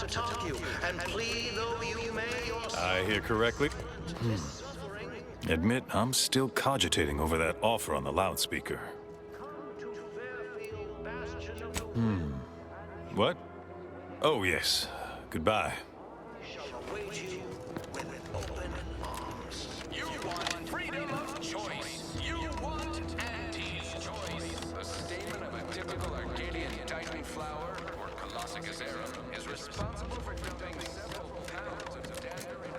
talk you, and plead though you may yourself. I hear correctly? Admit I'm still cogitating over that offer on the loudspeaker. What? Oh, yes. Goodbye. You want freedom of choice. You want anti-choice. The stamen of a typical Arcadian Titan flower, or Colossicus arum, is responsible for dumping several pounds of tangerine.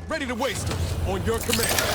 Ready to waste them on your command.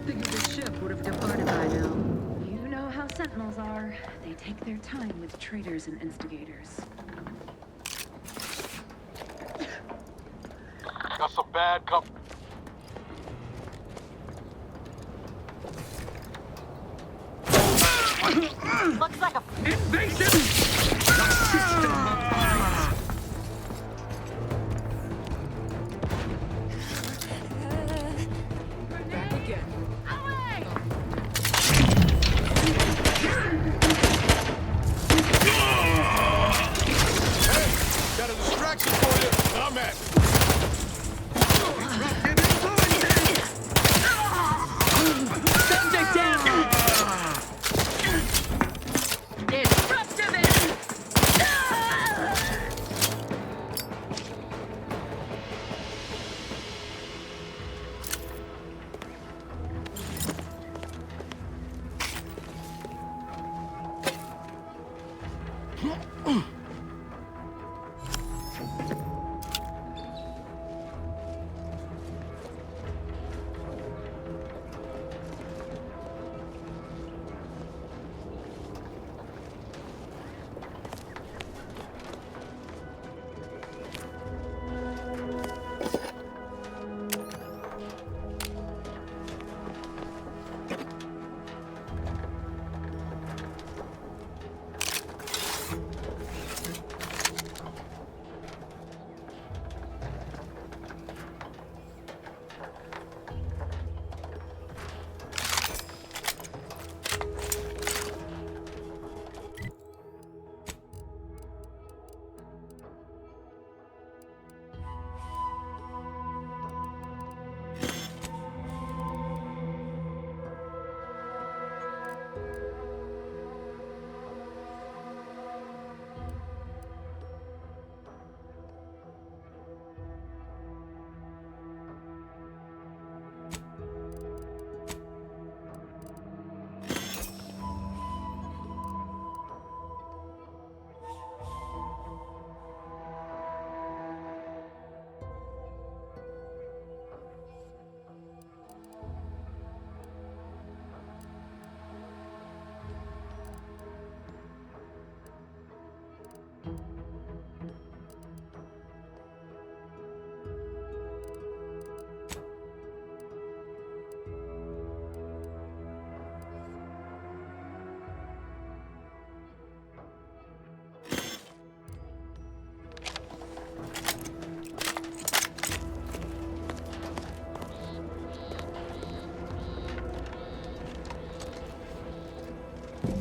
Figured the ship would have departed by now. You know how Sentinels are. They take their time with traitors and instigators. Got some bad company. Looks like a Invasion! The system abides! Back again. Away! Hey, got a distraction for you. I'm at it. Subject down! Disruptivist!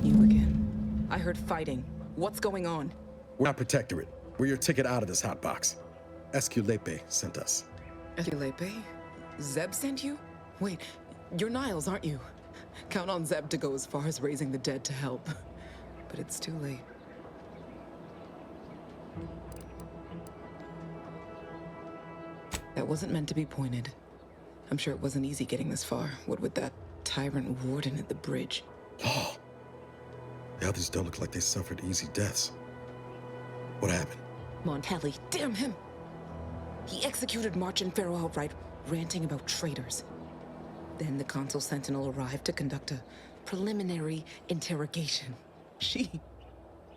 You again. I heard fighting. What's going on? We're not Protectorate. We're your ticket out of this hotbox. ᴘᴜᴇᴏ sent us. ᴘᴜᴇᴏ? Zeb sent you? Wait, you're Niles, aren't you? Count on Zeb to go as far as raising the dead to help. But it's too late. That wasn't meant to be pointed. I'm sure it wasn't easy getting this far, what with that tyrant warden at the bridge. Oh. The others don't look like they suffered easy deaths. What happened? Montelli, damn him! He executed March and Pharaoh outright, ranting about traitors. Then the Consul Sentinel arrived to conduct a preliminary interrogation. She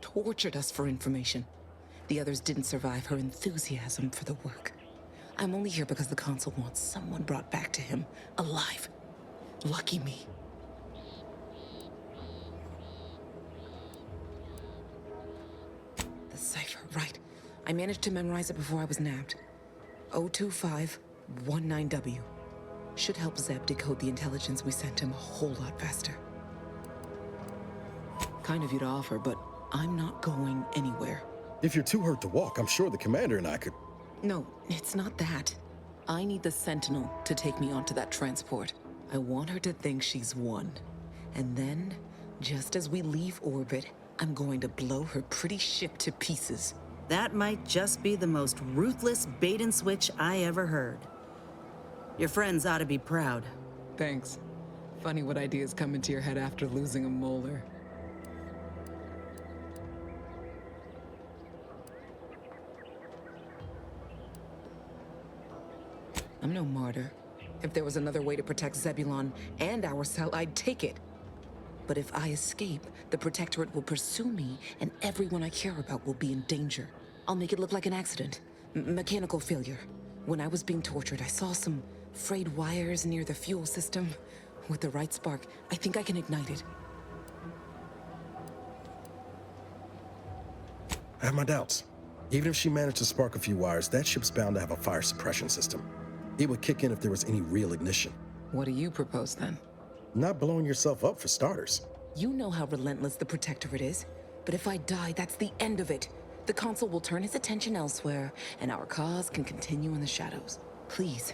tortured us for information. The others didn't survive her enthusiasm for the work. I'm only here because the Consul wants someone brought back to him, alive. Lucky me. The cipher, right. I managed to memorize it before I was nabbed. 02519W. Should help Zeb decode the intelligence we sent him a whole lot faster. Kind of you to offer, but I'm not going anywhere. If you're too hurt to walk, I'm sure the commander and I could... No, it's not that. I need the Sentinel to take me onto that transport. I want her to think she's won. And then, just as we leave orbit, I'm going to blow her pretty ship to pieces. That might just be the most ruthless bait and switch I ever heard. Your friends ought to be proud. Thanks. Funny what ideas come into your head after losing a molar. I'm no martyr. If there was another way to protect Zebulon and our cell, I'd take it. But if I escape, the Protectorate will pursue me, and everyone I care about will be in danger. I'll make it look like an accident. Mechanical failure. When I was being tortured, I saw some frayed wires near the fuel system. With the right spark, I think I can ignite it. I have my doubts. Even if she managed to spark a few wires, that ship's bound to have a fire suppression system. It would kick in if there was any real ignition. What do you propose, then? Not blowing yourself up, for starters. You know how relentless the Protectorate is. But if I die, that's the end of it. The Consul will turn his attention elsewhere, and our cause can continue in the shadows. Please,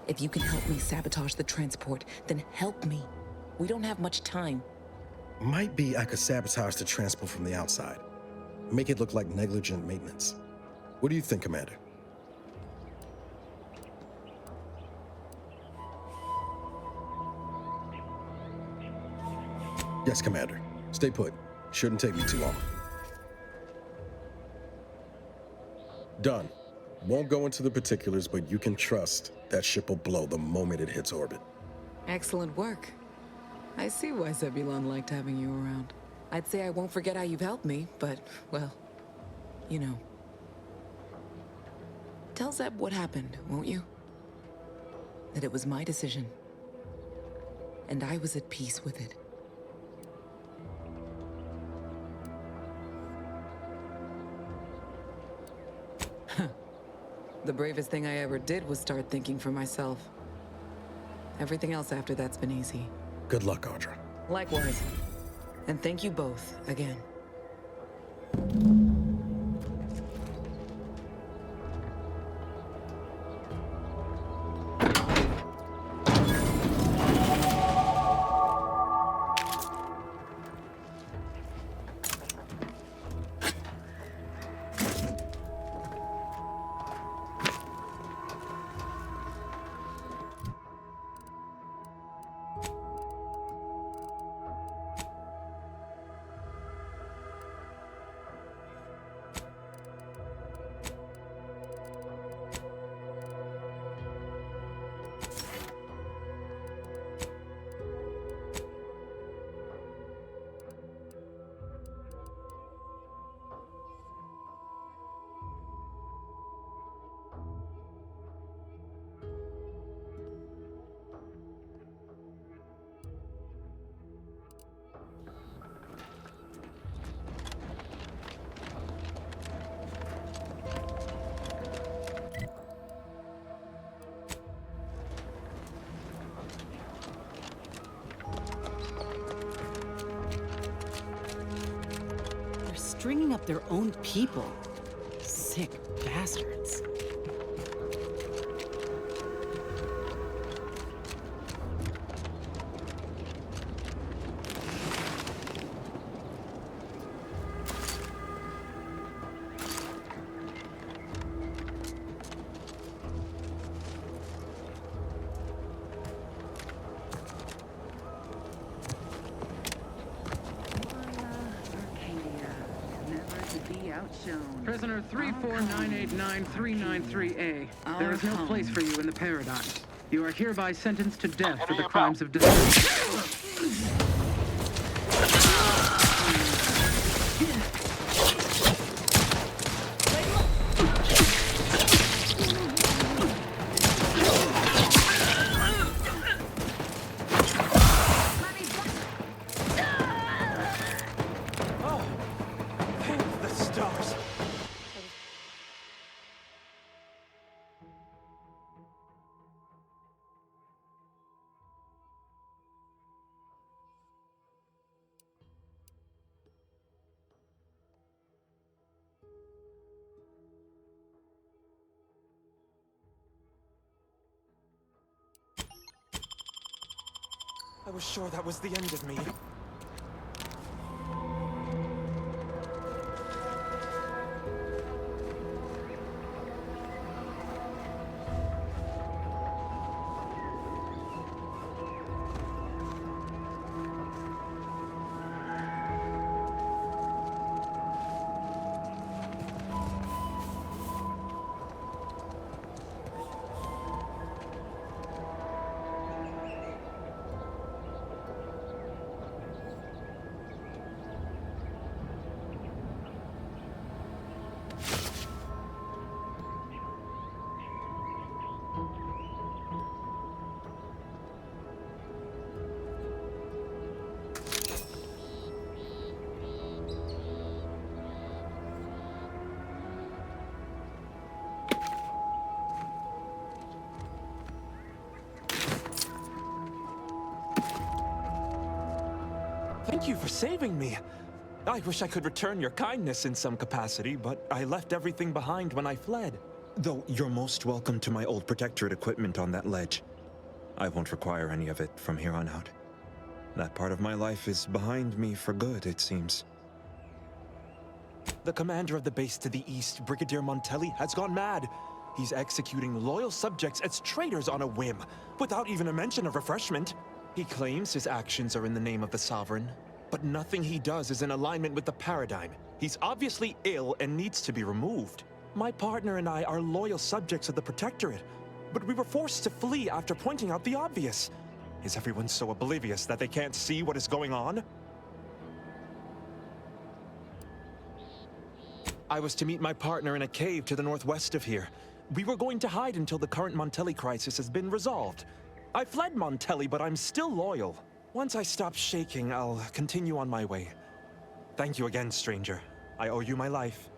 if you can help me sabotage the transport, then help me. We don't have much time. Might be I could sabotage the transport from the outside. Make it look like negligent maintenance. What do you think, Commander? Yes, Commander. Stay put. Shouldn't take me too long. Done. Won't go into the particulars, but you can trust that ship will blow the moment it hits orbit. Excellent work. I see why Zebulon liked having you around. I'd say I won't forget how you've helped me, but, well, you know. Tell Zeb what happened, won't you? That it was my decision. And I was at peace with it. The bravest thing I ever did was start thinking for myself. Everything else after that's been easy. Good luck, Audra. Likewise. And thank you both, again. Stringing up their own people. Sick bastards. Prisoner 349899393A. There is no place for you in the Paradise. You are hereby sentenced to death for the crimes of desertion. I was sure that was the end of me. Thank you for saving me. I wish I could return your kindness in some capacity, but I left everything behind when I fled. Though you're most welcome to my old protectorate equipment on that ledge. I won't require any of it from here on out. That part of my life is behind me for good, it seems. The commander of the base to the east, Brigadier Montelli, has gone mad. He's executing loyal subjects as traitors on a whim, without even a mention of refreshment. He claims his actions are in the name of the sovereign, but nothing he does is in alignment with the paradigm. He's obviously ill and needs to be removed. My partner and I are loyal subjects of the Protectorate, but we were forced to flee after pointing out the obvious. Is everyone so oblivious that they can't see what is going on? I was to meet my partner in a cave to the northwest of here. We were going to hide until the current Montelli crisis has been resolved. I fled Montelli, but I'm still loyal. Once I stop shaking, I'll continue on my way. Thank you again, stranger. I owe you my life.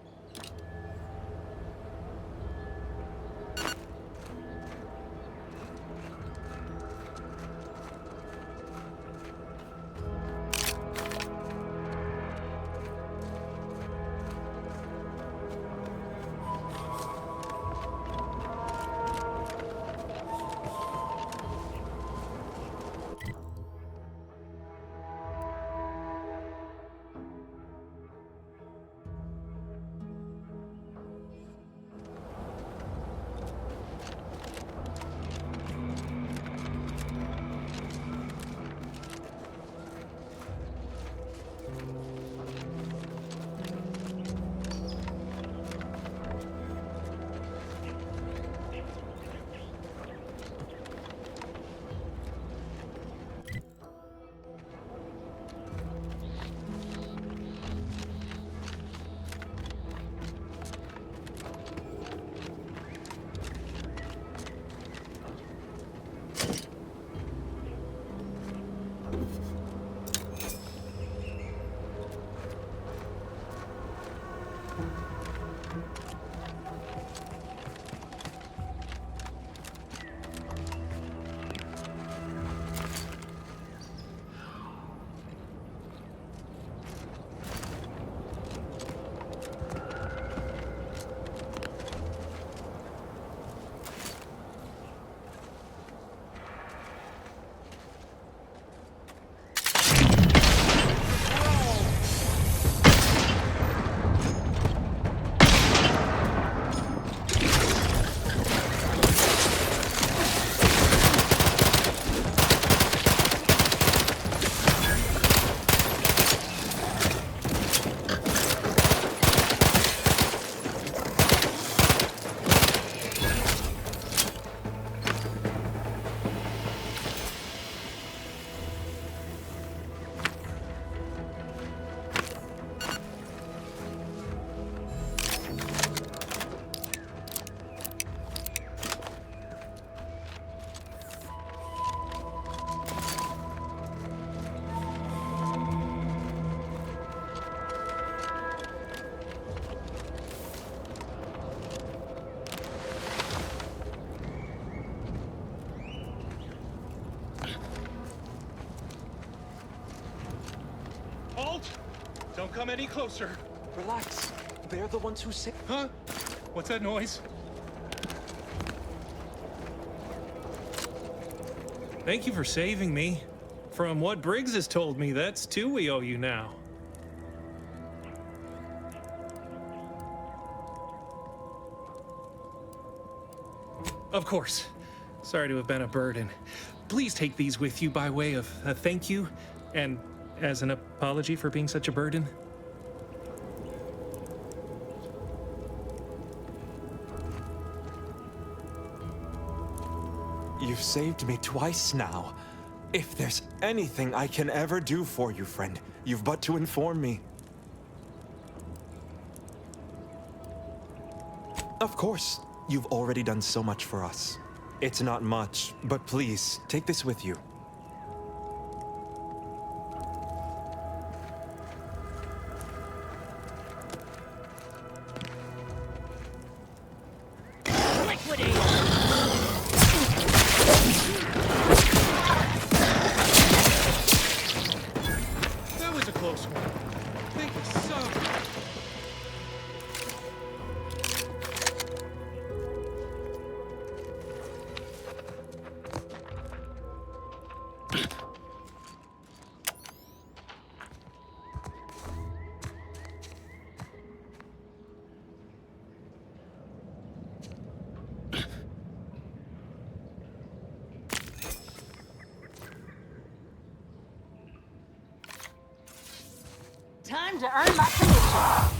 Don't come any closer. Relax. They're the ones who say— Huh? What's that noise? Thank you for saving me. From what Briggs has told me, that's two we owe you now. Of course. Sorry to have been a burden. Please take these with you by way of a thank you and as an apology for being such a burden. You've saved me twice now. If there's anything I can ever do for you, friend, you've but to inform me. Of course, you've already done so much for us. It's not much, but please, take this with you. Time to earn my commission.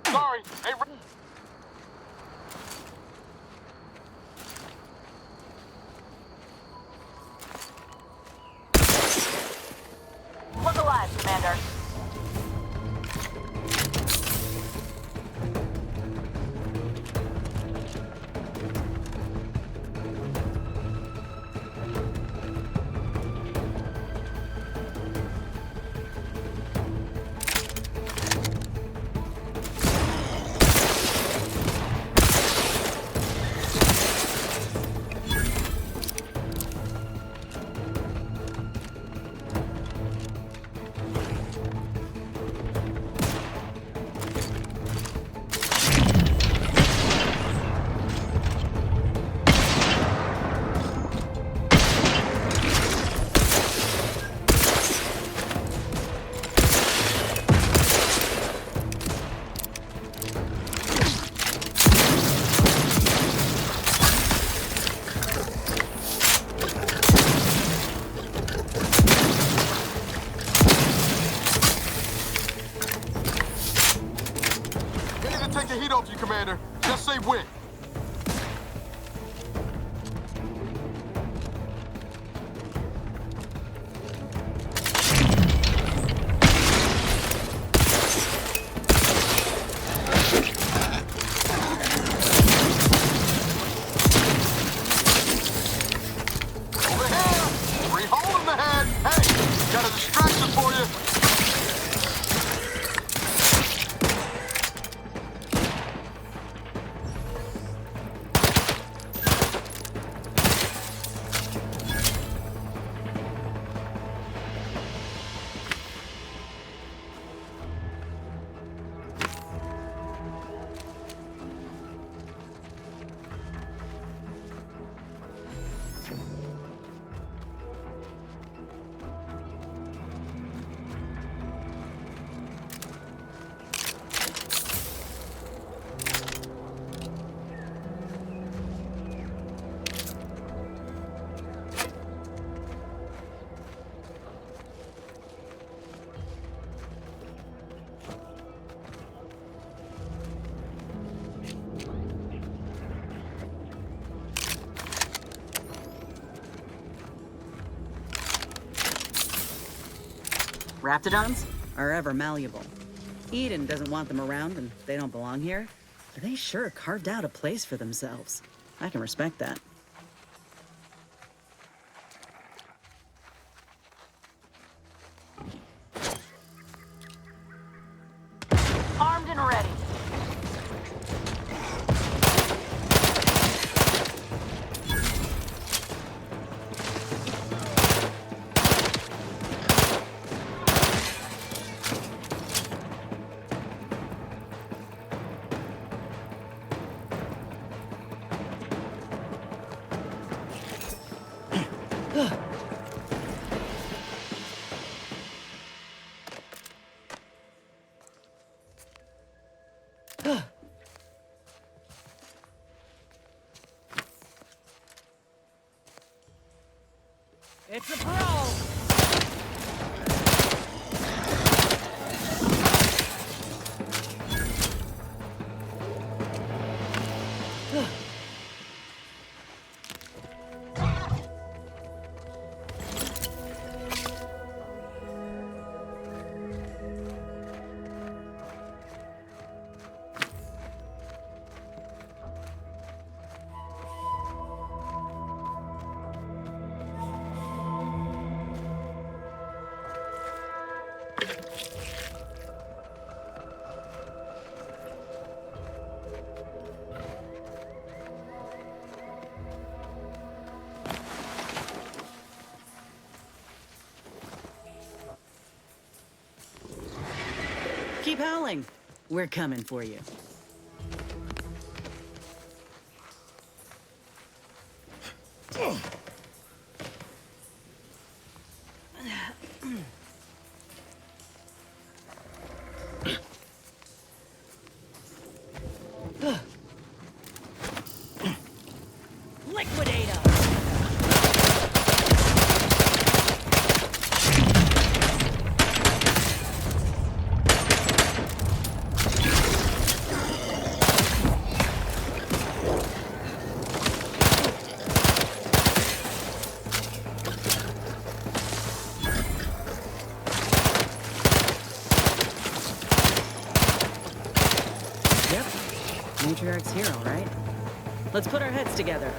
Sorry. Hey, Look alive, Commander. win. Raptidons are ever malleable. Eden doesn't want them around and they don't belong here, but they sure carved out a place for themselves. I can respect that. Armed and ready. It's a pro! Keep howling. We're coming for you. Matriarch's here, all right? Let's put our heads together.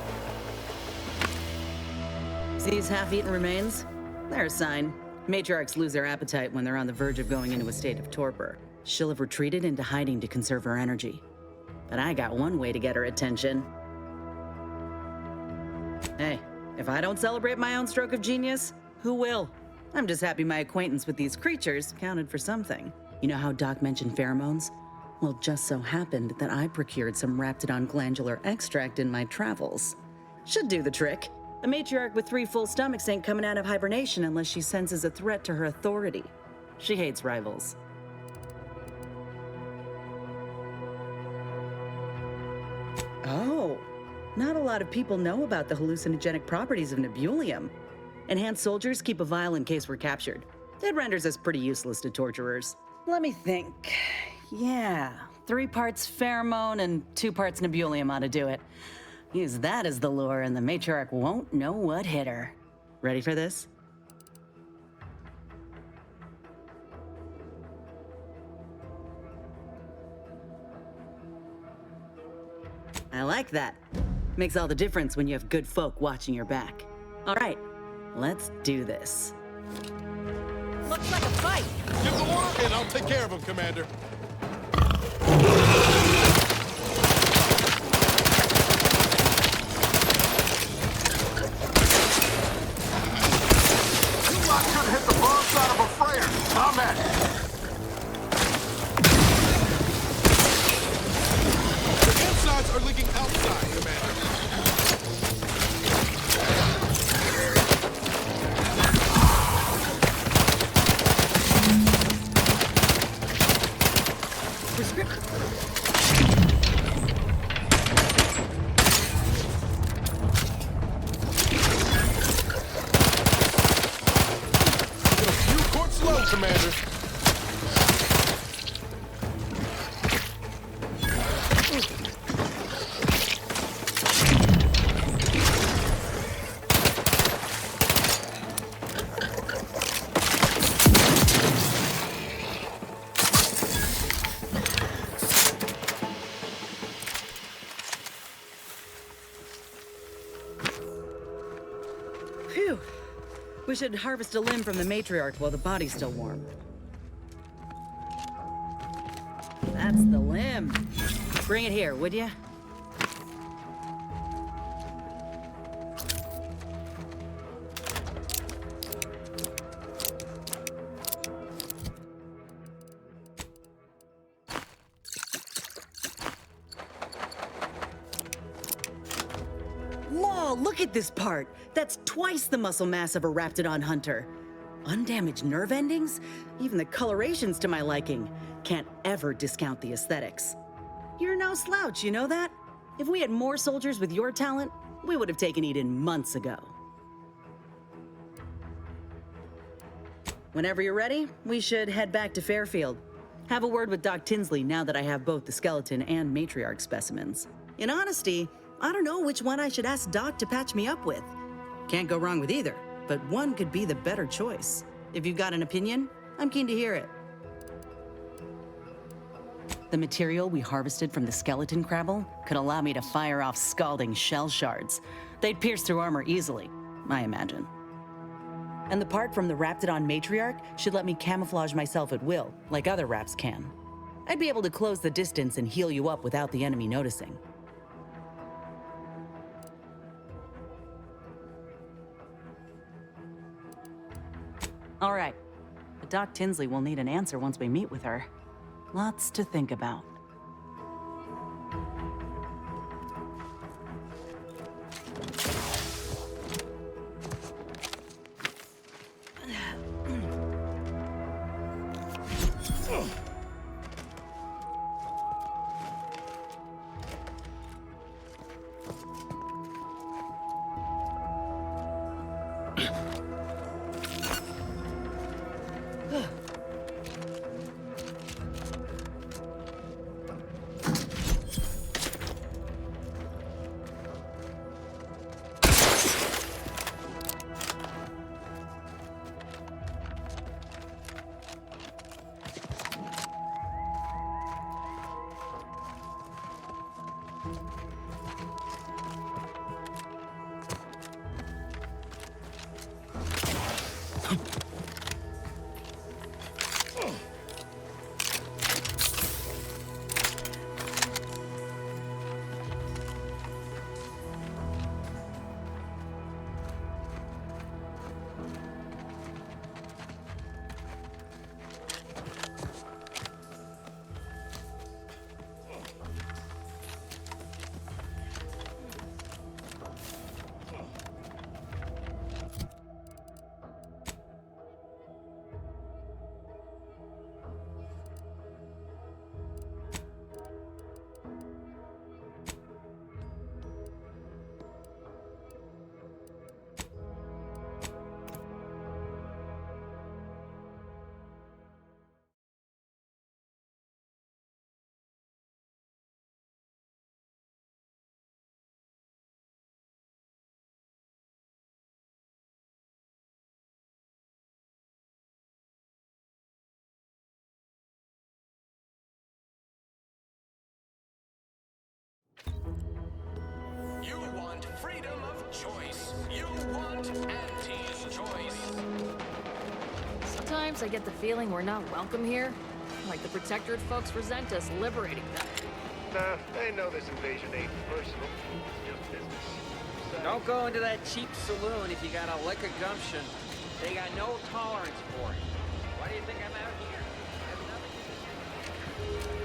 See these half-eaten remains? They're a sign. Matriarchs lose their appetite when they're on the verge of going into a state of torpor. She'll have retreated into hiding to conserve her energy. But I got one way to get her attention. Hey, if I don't celebrate my own stroke of genius, who will? I'm just happy my acquaintance with these creatures counted for something. You know how Doc mentioned pheromones? Well, just so happened that I procured some Raptidon glandular extract in my travels. Should do the trick. A matriarch with 3 full stomachs ain't coming out of hibernation unless she senses a threat to her authority. She hates rivals. Oh, not a lot of people know about the hallucinogenic properties of nebulium. Enhanced soldiers keep a vial in case we're captured. It renders us pretty useless to torturers. Let me think. Yeah, 3 parts pheromone and 2 parts nebulium ought to do it. Use that as the lure and the matriarch won't know what hit her. Ready for this? I like that. Makes all the difference when you have good folk watching your back. All right, let's do this. Looks like a fight. Give the order, and I'll take care of him, Commander. You lot should hit the wrong side of a freighter. Comment. The insides are leaking outside, Commander. Commander. Phew. We should harvest a limb from the matriarch while the body's still warm. That's the limb. Bring it here, would ya? Whoa, look at this part. That's twice the muscle mass of a Raptidon hunter. Undamaged nerve endings? Even the coloration's to my liking. Can't ever discount the aesthetics. You're no slouch, you know that? If we had more soldiers with your talent, we would have taken Eden months ago. Whenever you're ready, we should head back to Fairfield. Have a word with Doc Tinsley now that I have both the skeleton and matriarch specimens. In honesty, I don't know which one I should ask Doc to patch me up with. Can't go wrong with either, but one could be the better choice. If you've got an opinion, I'm keen to hear it. The material we harvested from the skeleton crabble could allow me to fire off scalding shell shards. They'd pierce through armor easily, I imagine. And the part from the Raptidon matriarch should let me camouflage myself at will, like other Raps can. I'd be able to close the distance and heal you up without the enemy noticing. All right, but Doc Tinsley will need an answer once we meet with her. Lots to think about. You want freedom of choice. You want Auntie's choice. Sometimes I get the feeling we're not welcome here. Like the Protectorate folks resent us liberating them. Nah, they know this invasion ain't personal. It's just business. Don't go into that cheap saloon if you got a lick of gumption. They got no tolerance for it. Why do you think I'm out here? I have nothing to do.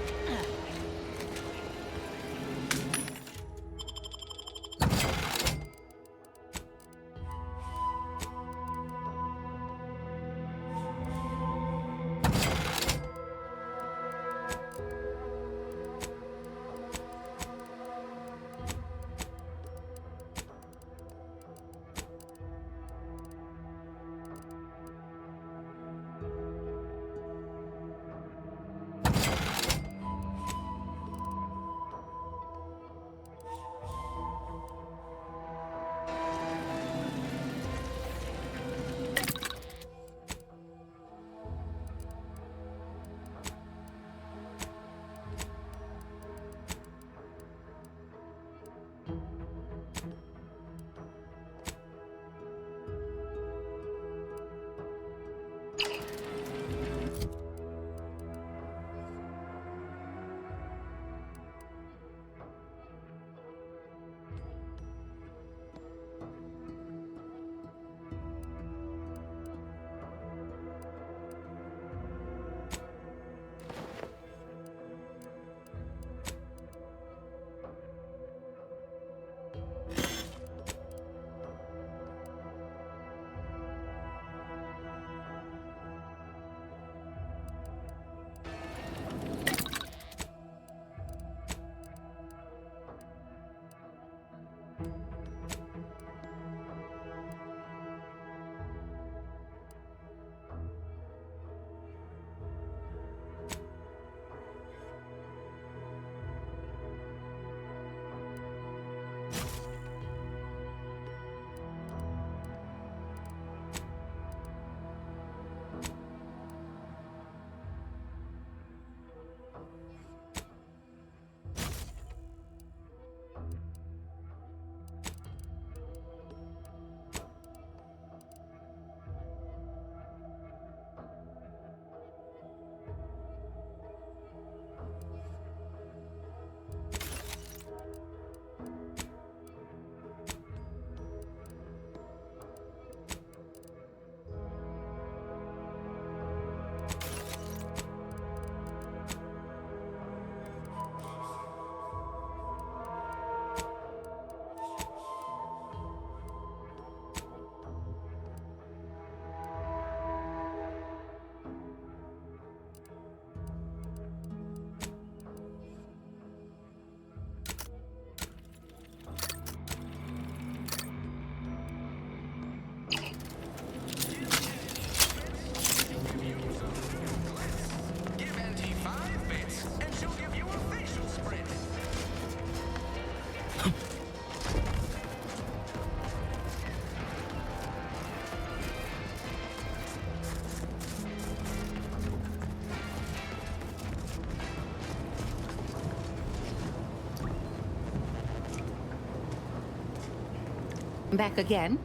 Back again?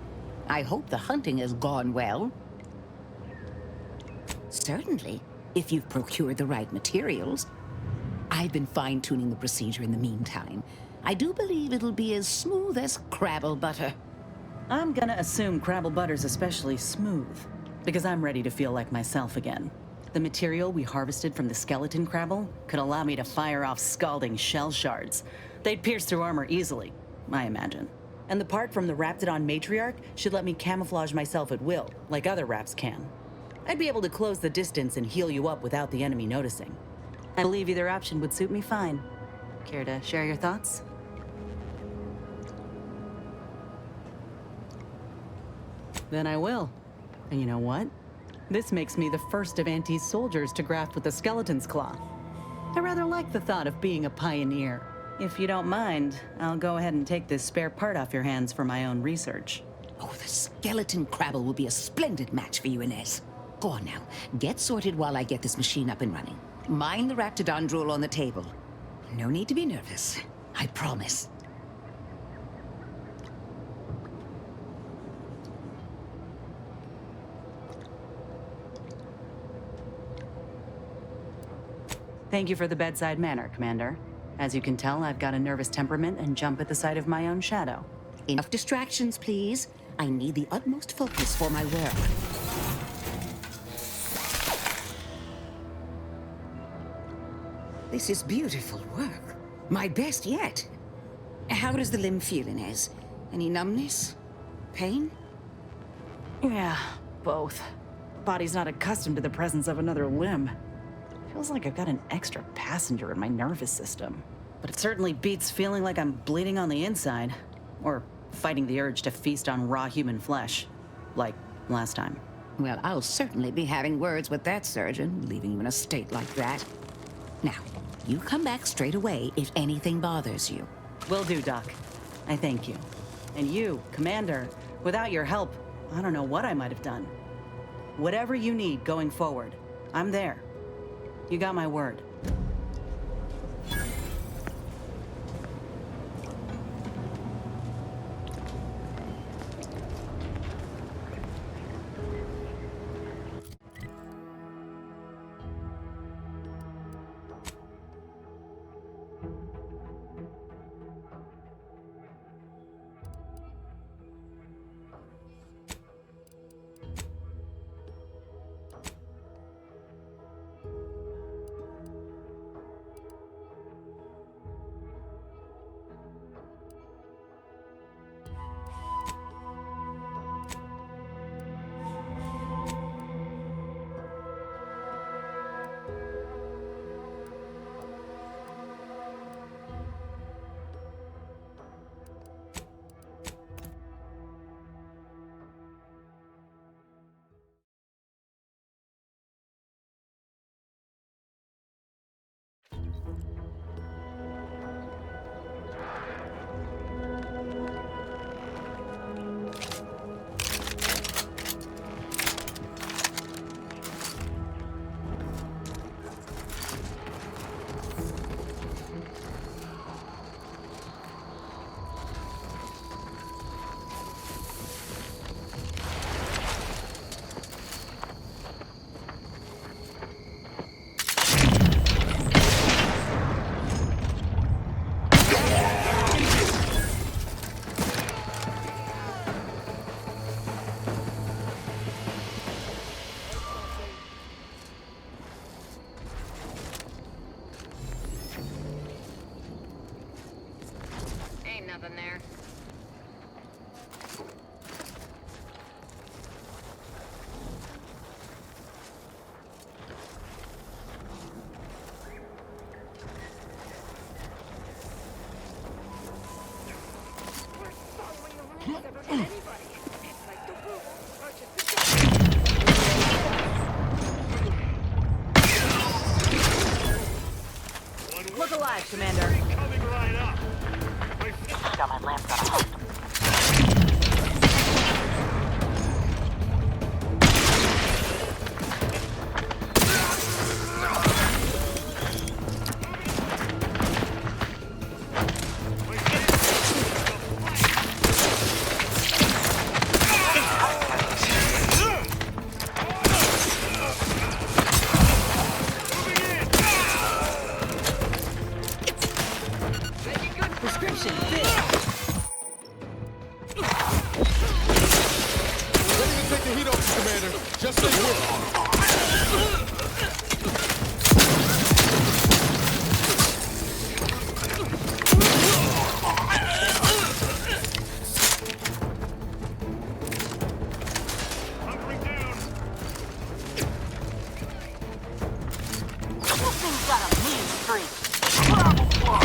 I hope the hunting has gone well. Certainly, if you've procured the right materials. I've been fine-tuning the procedure in the meantime. I do believe it'll be as smooth as Crabble butter. I'm gonna assume Crabble butter's especially smooth, because I'm ready to feel like myself again. The material we harvested from the skeleton Crabble could allow me to fire off scalding shell shards. They'd pierce through armor easily, I imagine. And the part from the Raptidon matriarch should let me camouflage myself at will, like other Raps can. I'd be able to close the distance and heal you up without the enemy noticing. I believe either option would suit me fine. Care to share your thoughts? Then I will. And you know what? This makes me the first of Auntie's soldiers to graft with the skeleton's claw. I rather like the thought of being a pioneer. If you don't mind, I'll go ahead and take this spare part off your hands for my own research. Oh, the skeleton Crabble will be a splendid match for you, Inez. Go on now. Get sorted while I get this machine up and running. Mind the Raptidon drool on the table. No need to be nervous. I promise. Thank you for the bedside manner, Commander. As you can tell, I've got a nervous temperament and jump at the sight of my own shadow. Enough distractions, please. I need the utmost focus for my work. This is beautiful work. My best yet. How does the limb feel, Inez? Any numbness? Pain? Yeah, both. Body's not accustomed to the presence of another limb. Feels like I've got an extra passenger in my nervous system. But it certainly beats feeling like I'm bleeding on the inside. Or fighting the urge to feast on raw human flesh. Like last time. Well, I'll certainly be having words with that surgeon, leaving you in a state like that. Now, you come back straight away if anything bothers you. Will do, Doc. I thank you. And you, Commander, without your help, I don't know what I might have done. Whatever you need going forward, I'm there. You got my word. Nothing there. Look alive, Commander. Coming right up. Got my lamp on a hook. Prescription, fit. Ready to take the heat off you, Commander. Just say word. This thing's got a mean streak. Horrible flaw.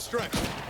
stretch.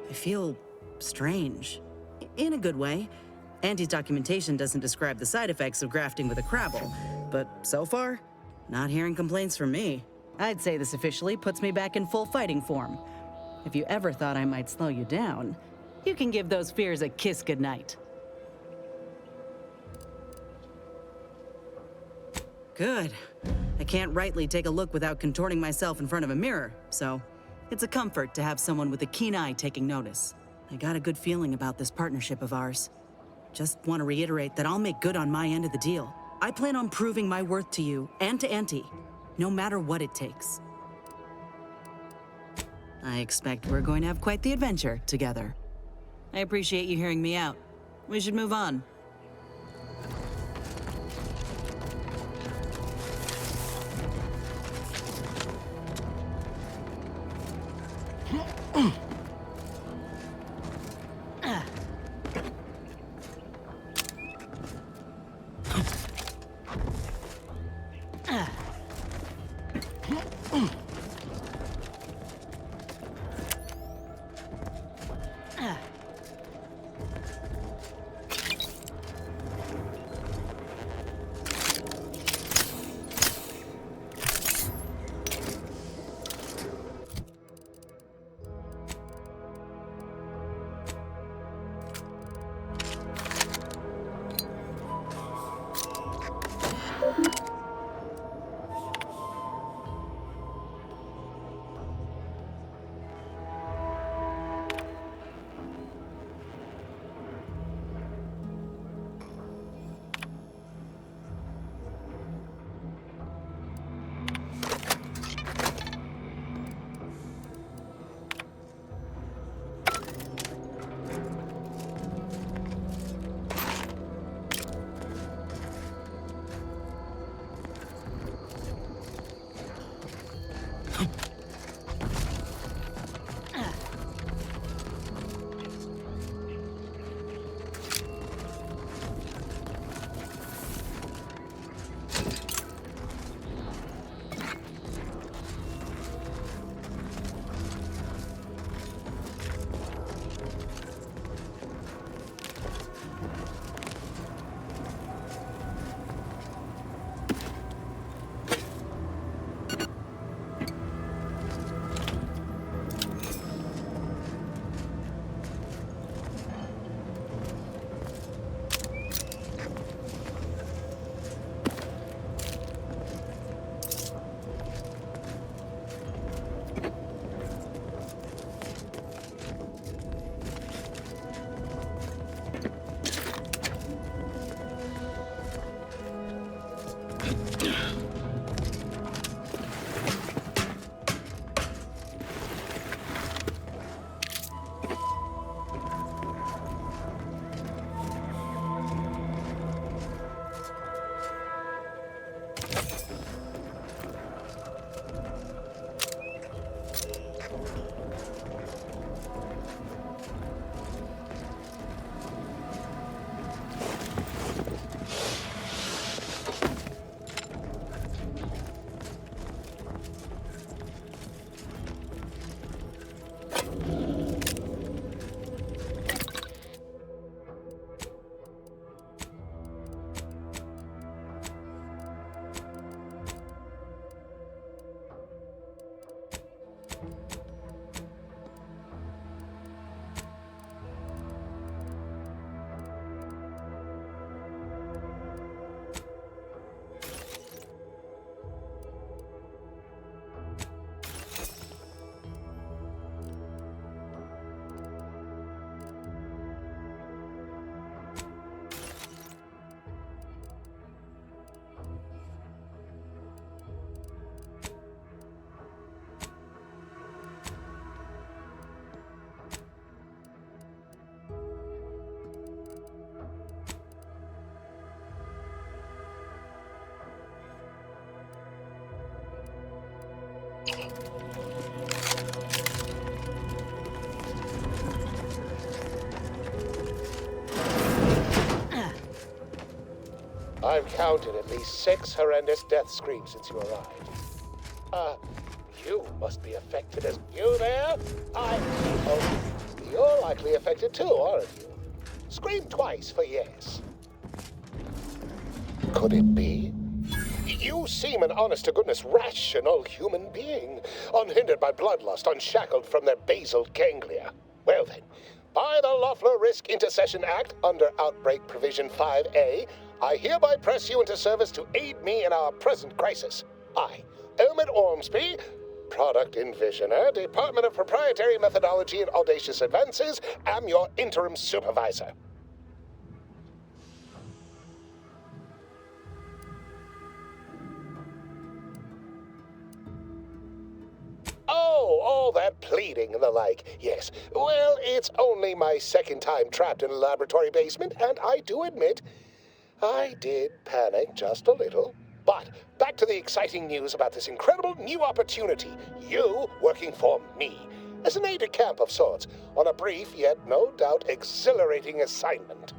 I feel strange. In a good way. Auntie's documentation doesn't describe the side effects of grafting with a crabble, but so far, not hearing complaints from me. I'd say this officially puts me back in full fighting form. If you ever thought I might slow you down, you can give those fears a kiss goodnight. Good. I can't rightly take a look without contorting myself in front of a mirror, so it's a comfort to have someone with a keen eye taking notice. I got a good feeling about this partnership of ours. Just want to reiterate that I'll make good on my end of the deal. I plan on proving my worth to you and to Auntie, no matter what it takes. I expect we're going to have quite the adventure together. I appreciate you hearing me out. We should move on. I've counted at least 6 horrendous death screams since you arrived. You must be affected as... You there? Oh, you're likely affected too, aren't you? Scream twice for yes. Could it be? You seem an honest-to-goodness rational human being, unhindered by bloodlust, unshackled from their basal ganglia. Well then, by the Loeffler Risk Intercession Act, under Outbreak Provision 5A, I hereby press you into service to aid me in our present crisis. I, Elman Ormsby, Product Envisioner, Department of Proprietary Methodology and Audacious Advances, am your interim supervisor. Oh, all that pleading and the like. Yes, well, it's only my second time trapped in a laboratory basement, and I do admit, I did panic just a little. But back to the exciting news about this incredible new opportunity. You working for me, as an aide-de-camp of sorts, on a brief yet no doubt exhilarating assignment.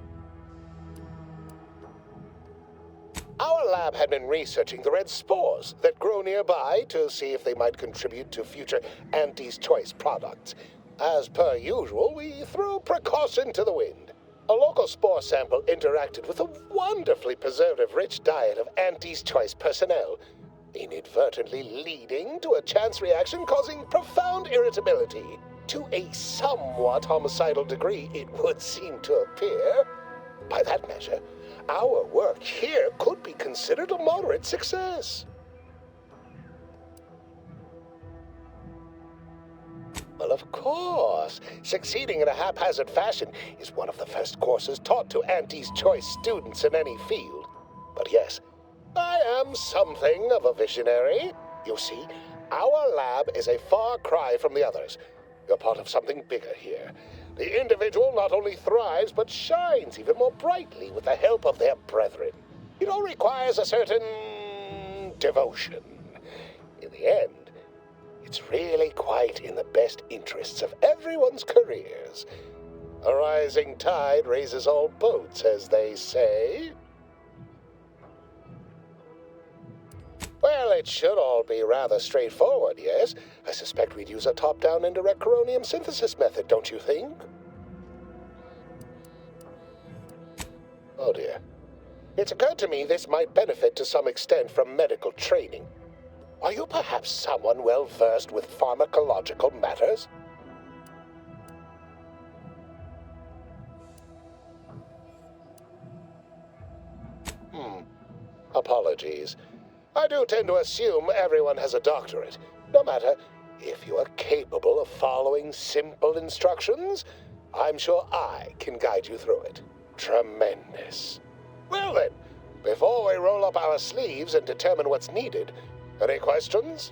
Our lab had been researching the red spores that grow nearby to see if they might contribute to future Auntie's Choice products. As per usual, we threw precaution to the wind. A local spore sample interacted with a wonderfully preservative-rich diet of Auntie's Choice personnel, inadvertently leading to a chance reaction causing profound irritability. To a somewhat homicidal degree, it would seem to appear. By that measure, our work here could be considered a moderate success. Well, of course, succeeding in a haphazard fashion is one of the first courses taught to Auntie's Choice students in any field. But yes, I am something of a visionary. You see, our lab is a far cry from the others. You're part of something bigger here. The individual not only thrives, but shines even more brightly with the help of their brethren. It all requires a certain devotion. In the end, it's really quite in the best interests of everyone's careers. A rising tide raises all boats, as they say. Well, it should all be rather straightforward, yes? I suspect we'd use a top-down indirect coronium synthesis method, don't you think? Oh dear. It's occurred to me this might benefit to some extent from medical training. Are you perhaps someone well-versed with pharmacological matters? Apologies. I do tend to assume everyone has a doctorate. No matter, if you are capable of following simple instructions, I'm sure I can guide you through it. Tremendous. Well then, before we roll up our sleeves and determine what's needed, any questions?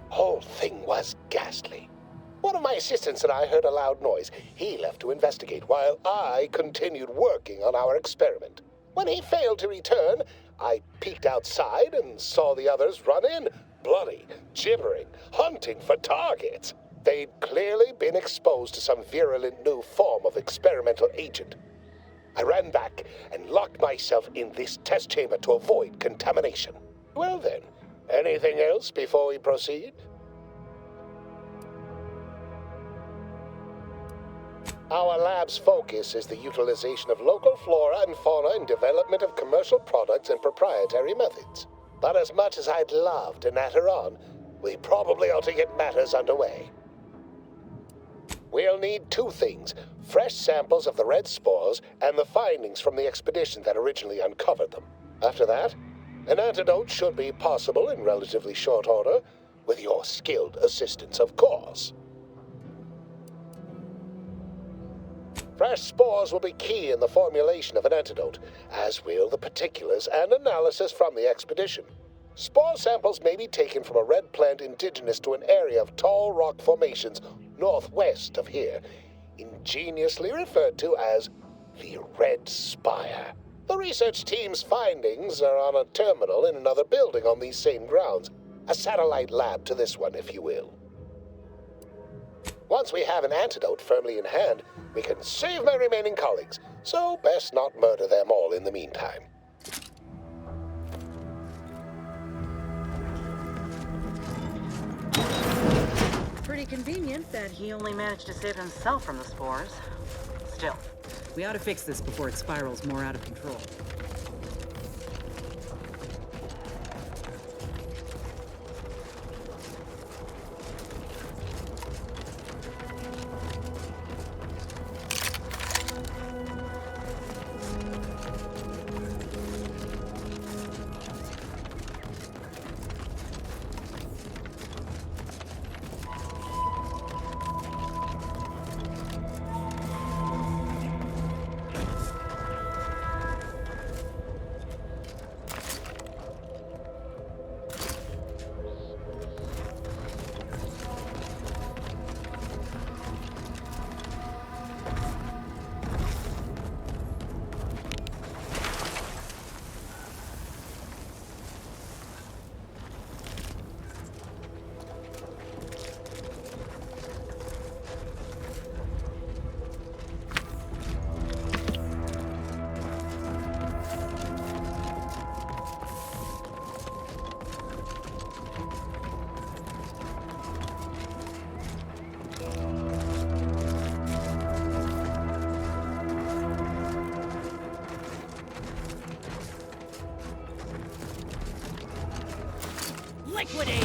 Whole thing was ghastly. One of my assistants and I heard a loud noise. He left to investigate while I continued working on our experiment. When he failed to return, I peeked outside and saw the others run in, bloody, gibbering, hunting for targets. They'd clearly been exposed to some virulent new form of experimental agent. I ran back and locked myself in this test chamber to avoid contamination. Well then, anything else before we proceed? Our lab's focus is the utilization of local flora and fauna in development of commercial products and proprietary methods. But as much as I'd love to natter on, we probably ought to get matters underway. We'll need 2 things: fresh samples of the red spores and the findings from the expedition that originally uncovered them. After that, an antidote should be possible in relatively short order, with your skilled assistance, of course. Fresh spores will be key in the formulation of an antidote, as will the particulars and analysis from the expedition. Spore samples may be taken from a red plant indigenous to an area of tall rock formations northwest of here, ingeniously referred to as the Red Spire. The research team's findings are on a terminal in another building on these same grounds. A satellite lab to this one, if you will. Once we have an antidote firmly in hand, we can save my remaining colleagues, so best not murder them all in the meantime. Pretty convenient that he only managed to save himself from the spores. Still, we ought to fix this before it spirals more out of control. Liquidate!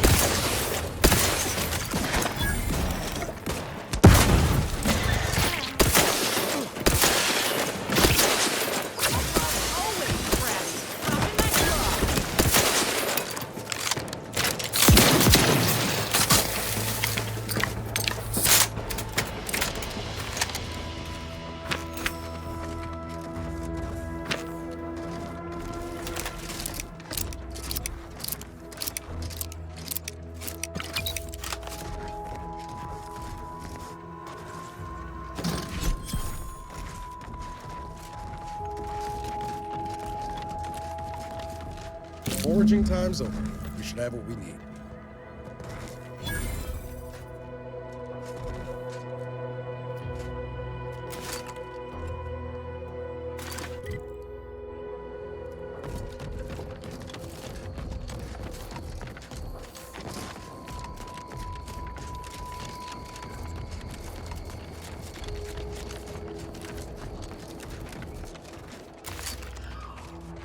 Foraging time's over. We should have what we need.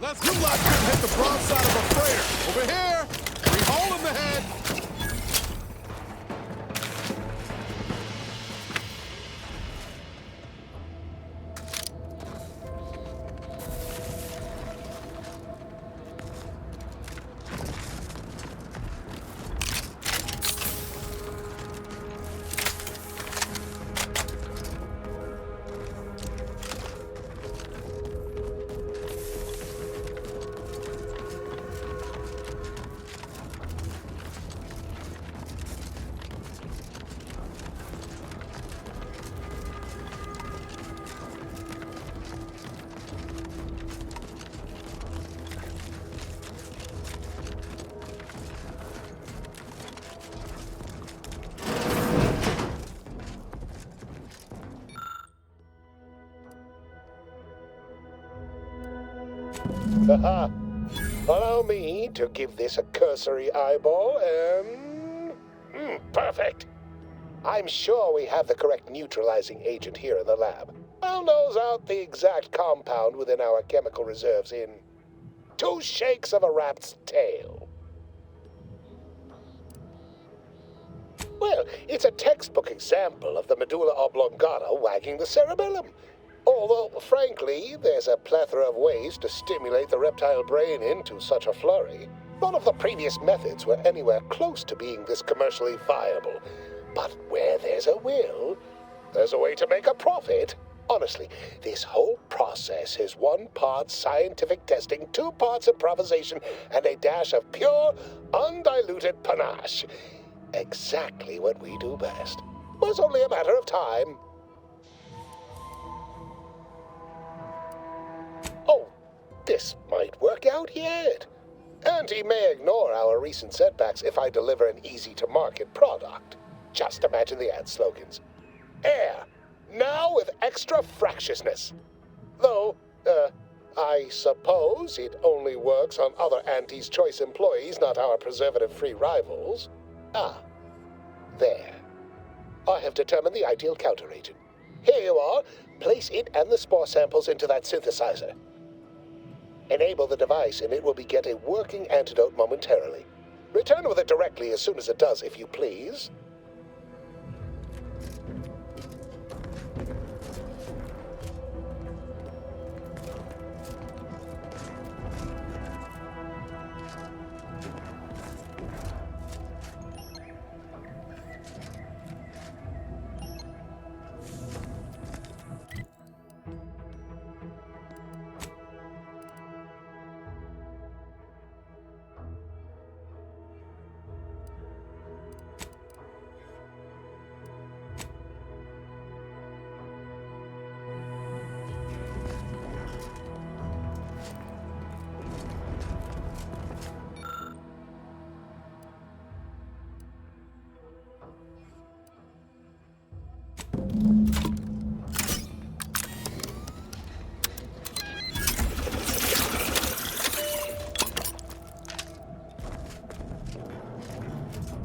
Let's go. Like hit the broadside of a freighter. Over here. We hole in the head. Allow me to give this a cursory eyeball and... perfect. I'm sure we have the correct neutralizing agent here in the lab. I'll nose out the exact compound within our chemical reserves in 2 shakes of a rat's tail. Well, it's a textbook example of the medulla oblongata wagging the cerebellum. Although, frankly, there's a plethora of ways to stimulate the reptile brain into such a flurry. None of the previous methods were anywhere close to being this commercially viable. But where there's a will, there's a way to make a profit. Honestly, this whole process is 1 part scientific testing, 2 parts improvisation, and a dash of pure, undiluted panache. Exactly what we do best. Was only a matter of time. This might work out yet. And he may ignore our recent setbacks if I deliver an easy-to-market product. Just imagine the ad slogans. Air, now with extra fractiousness. Though, I suppose it only works on other Auntie's Choice employees, not our preservative-free rivals. Ah, there. I have determined the ideal counter agent. Here you are. Place it and the spore samples into that synthesizer. Enable the device and it will begin a working antidote momentarily. Return with it directly as soon as it does, if you please.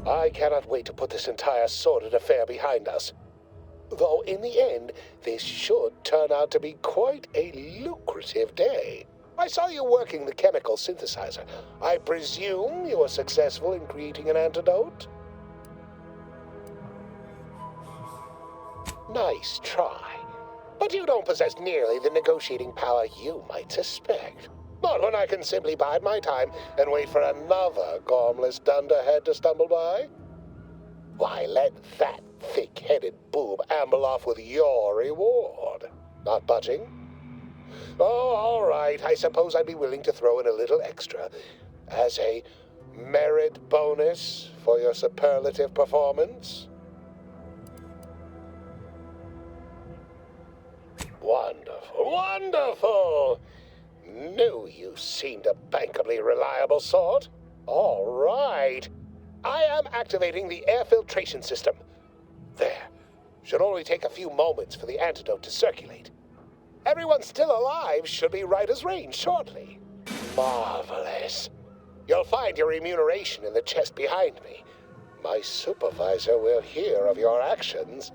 I cannot wait to put this entire sordid affair behind us. Though in the end, this should turn out to be quite a lucrative day. I saw you working the chemical synthesizer. I presume you were successful in creating an antidote? Nice try. But you don't possess nearly the negotiating power you might suspect. Not when I can simply bide my time and wait for another gormless dunderhead to stumble by. Why, let that thick-headed boob amble off with your reward. Not budging? Oh, all right. I suppose I'd be willing to throw in a little extra as a merit bonus for your superlative performance. Wonderful, wonderful! Knew you seemed a bankably reliable sort. All right. I am activating the air filtration system. There. Should only take a few moments for the antidote to circulate. Everyone still alive should be right as rain shortly. Marvelous. You'll find your remuneration in the chest behind me. My supervisor will hear of your actions.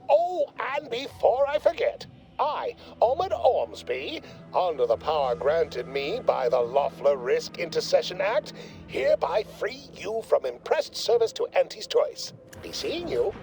Oh, and before I forget, I, Omid Ormsby, under the power granted me by the Loeffler Risk Intercession Act, hereby free you from impressed service to Auntie's Choice. Be seeing you.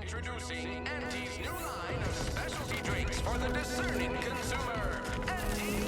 Introducing Auntie's new line of specialty drinks for the discerning consumer. Auntie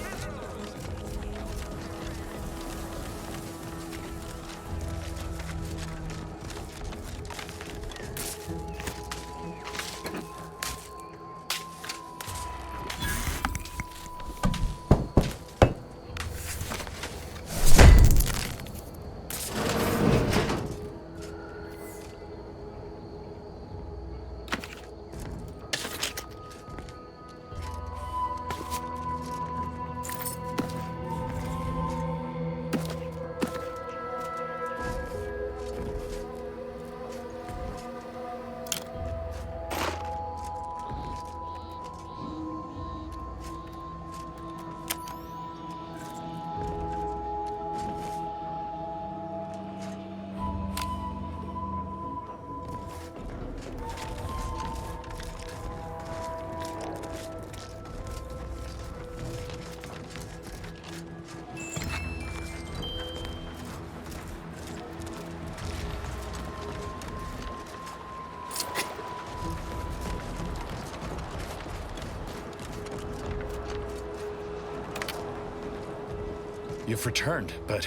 You've returned, but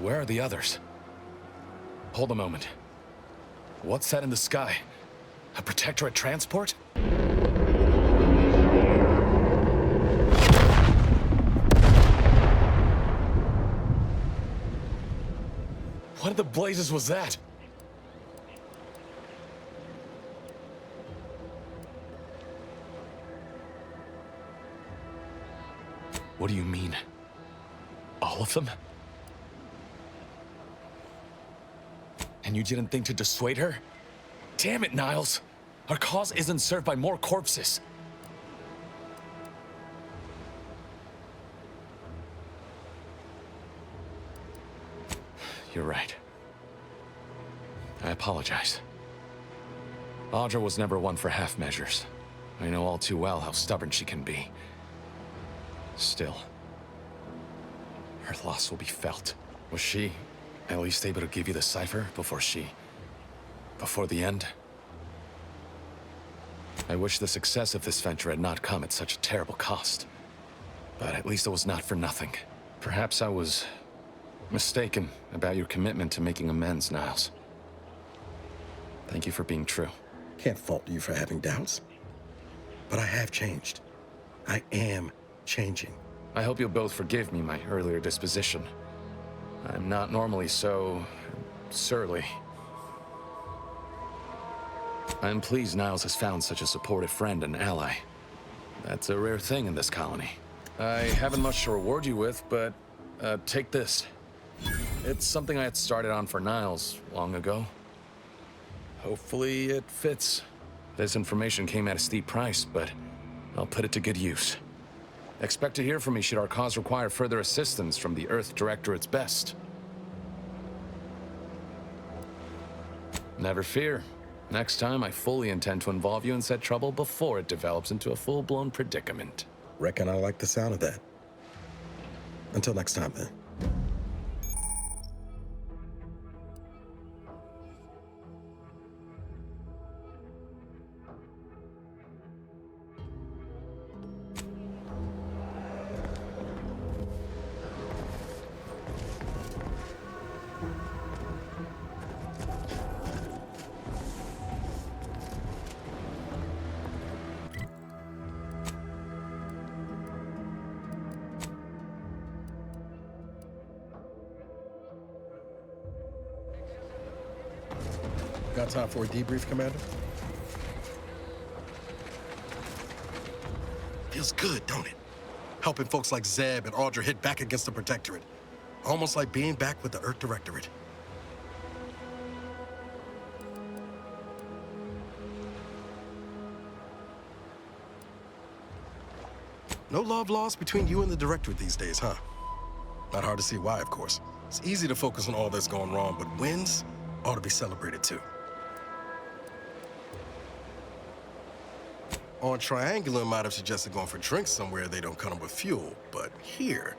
where are the others? Hold a moment. What's that in the sky? A protectorate transport? What in the blazes was that? What do you mean? All of them? And you didn't think to dissuade her? Damn it, Niles! Our cause isn't served by more corpses. You're right. I apologize. Audra was never one for half measures. I know all too well how stubborn she can be. Still, her loss will be felt. Was she at least able to give you the cipher before the end? I wish the success of this venture had not come at such a terrible cost. But at least it was not for nothing. Perhaps I was mistaken about your commitment to making amends, Niles. Thank you for being true. Can't fault you for having doubts. But I have changed. I am changing. I hope you'll both forgive me my earlier disposition. I'm not normally so surly. I'm pleased Niles has found such a supportive friend and ally. That's a rare thing in this colony. I haven't much to reward you with, but take this. It's something I had started on for Niles long ago. Hopefully it fits. This information came at a steep price, but I'll put it to good use. Expect to hear from me should our cause require further assistance from the Earth Directorate's best. Never fear. Next time, I fully intend to involve you in said trouble before it develops into a full-blown predicament. Reckon I like the sound of that. Until next time, then. Got time for a debrief, Commander? Feels good, don't it? Helping folks like Zeb and Audra hit back against the Protectorate. Almost like being back with the Earth Directorate. No love lost between you and the Directorate these days, huh? Not hard to see why, of course. It's easy to focus on all that's going wrong, but wins ought to be celebrated too. On Triangular might have suggested going for drinks somewhere they don't come with fuel, but here,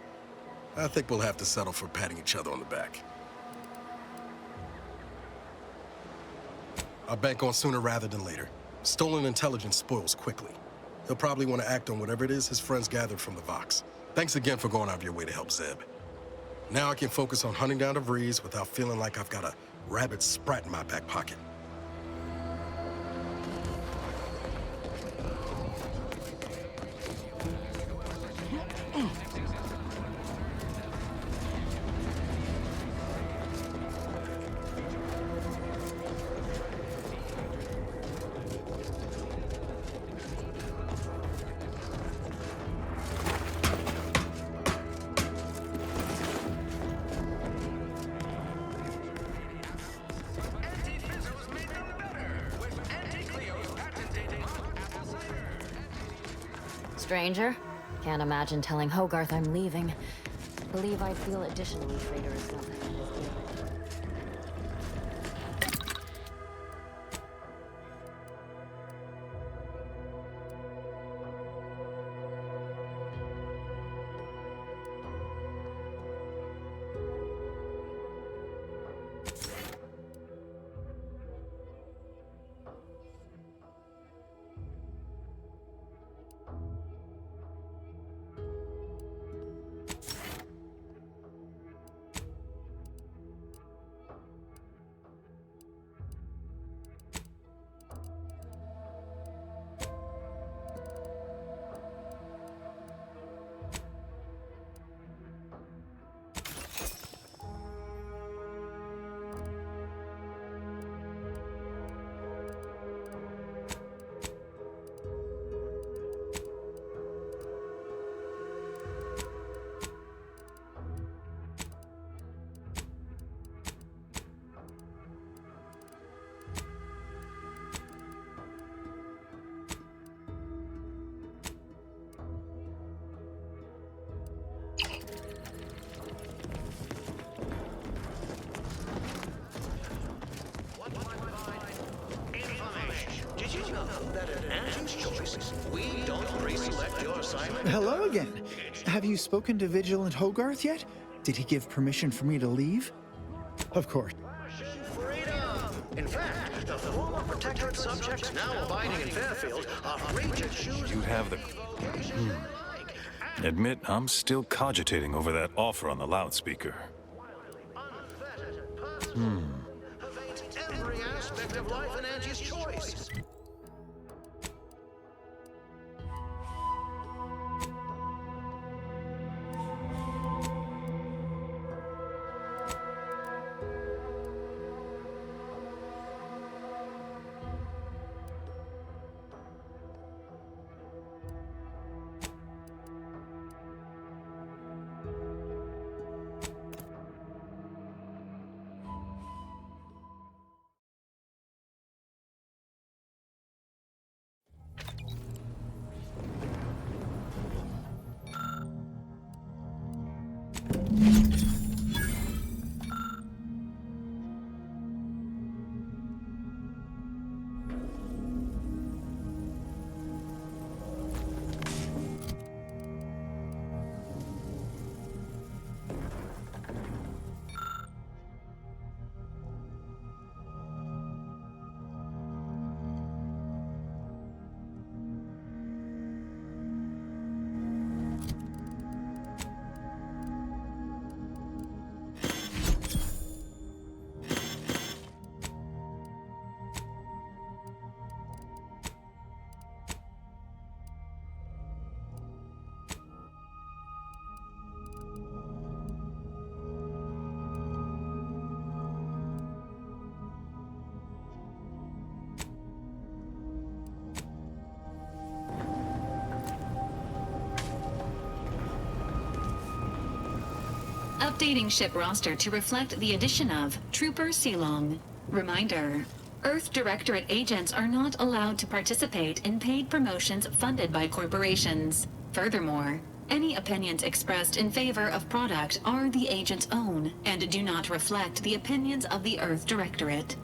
I think we'll have to settle for patting each other on the back. I'll bank on sooner rather than later. Stolen intelligence spoils quickly. He'll probably want to act on whatever it is his friends gathered from the Vox. Thanks again for going out of your way to help Zeb. Now I can focus on hunting down the Vrees without feeling like I've got a rabid sprat in my back pocket. Stranger, can't imagine telling Hogarth I'm leaving. Believe I feel additionally traitor is something in his dealing. Hello again. Have you spoken to Vigilant Hogarth yet? Did he give permission for me to leave? Of course. In fact, the former protectorate subjects now abiding in Fairfield are free to choose. You have the... Admit, I'm still cogitating over that offer on the loudspeaker. Every aspect of life in Angie's choice. Updating ship roster to reflect the addition of Trooper Silong. Reminder: Earth Directorate agents are not allowed to participate in paid promotions funded by corporations. Furthermore, any opinions expressed in favor of product are the agent's own and do not reflect the opinions of the Earth Directorate.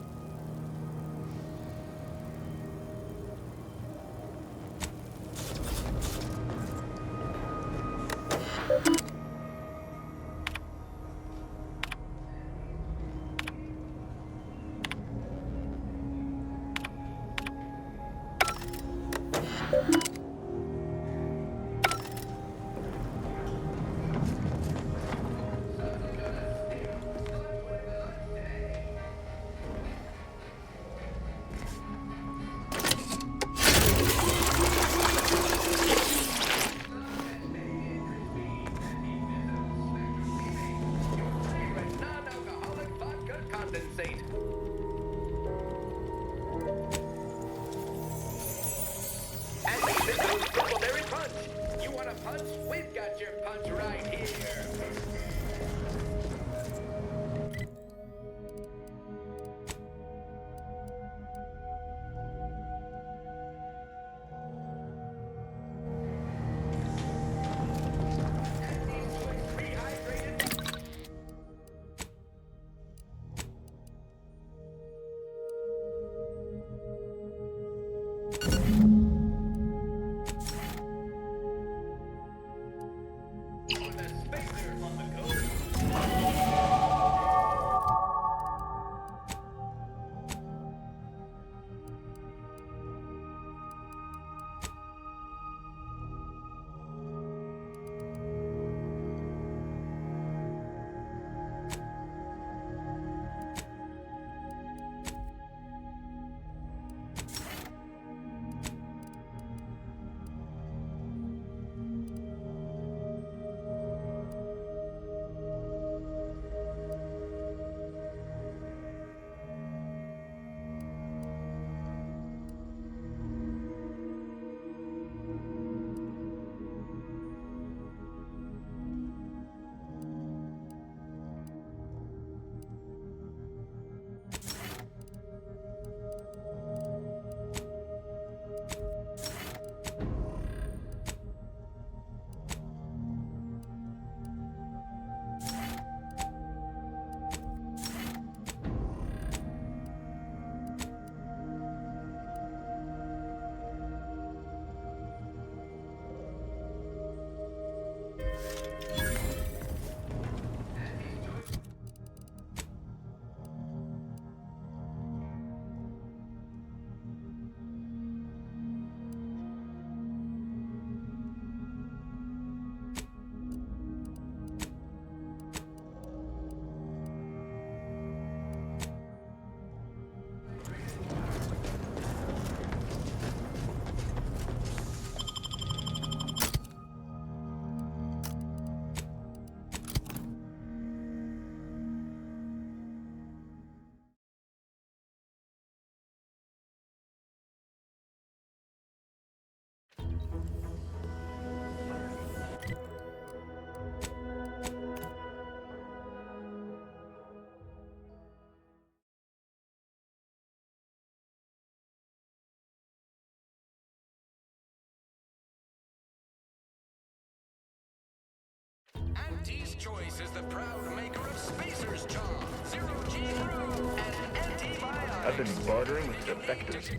Anti's Choice is the proud maker of Spacer's Jaw, Zero-G Brew, and Antibiotics. I've been bartering with defectors.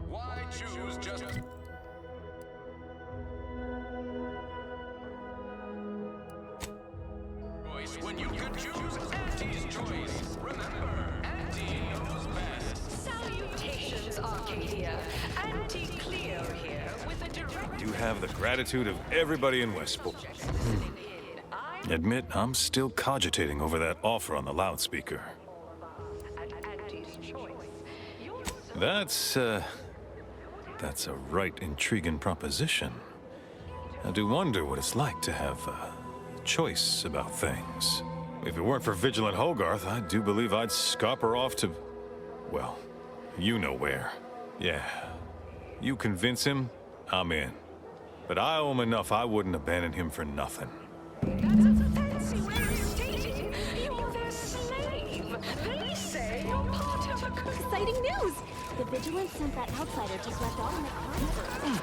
Why choose just... when you could choose Anti's Choice? Remember, Anti knows best. Salutations, Arcadia. Anti-Cleo here with a direct... You have the gratitude of everybody in Westport. Admit, I'm still cogitating over that offer on the loudspeaker. That's a right intriguing proposition. I do wonder what it's like to have choice about things. If it weren't for Vigilant Hogarth, I do believe I'd scupper off to, well, you know where. Yeah. You convince him, I'm in. But I owe him enough I wouldn't abandon him for nothing. That's a fancy way of stating you're their slave. They say you're part of a... Exciting news! The Vigilance sent that outsider to collect all the crime.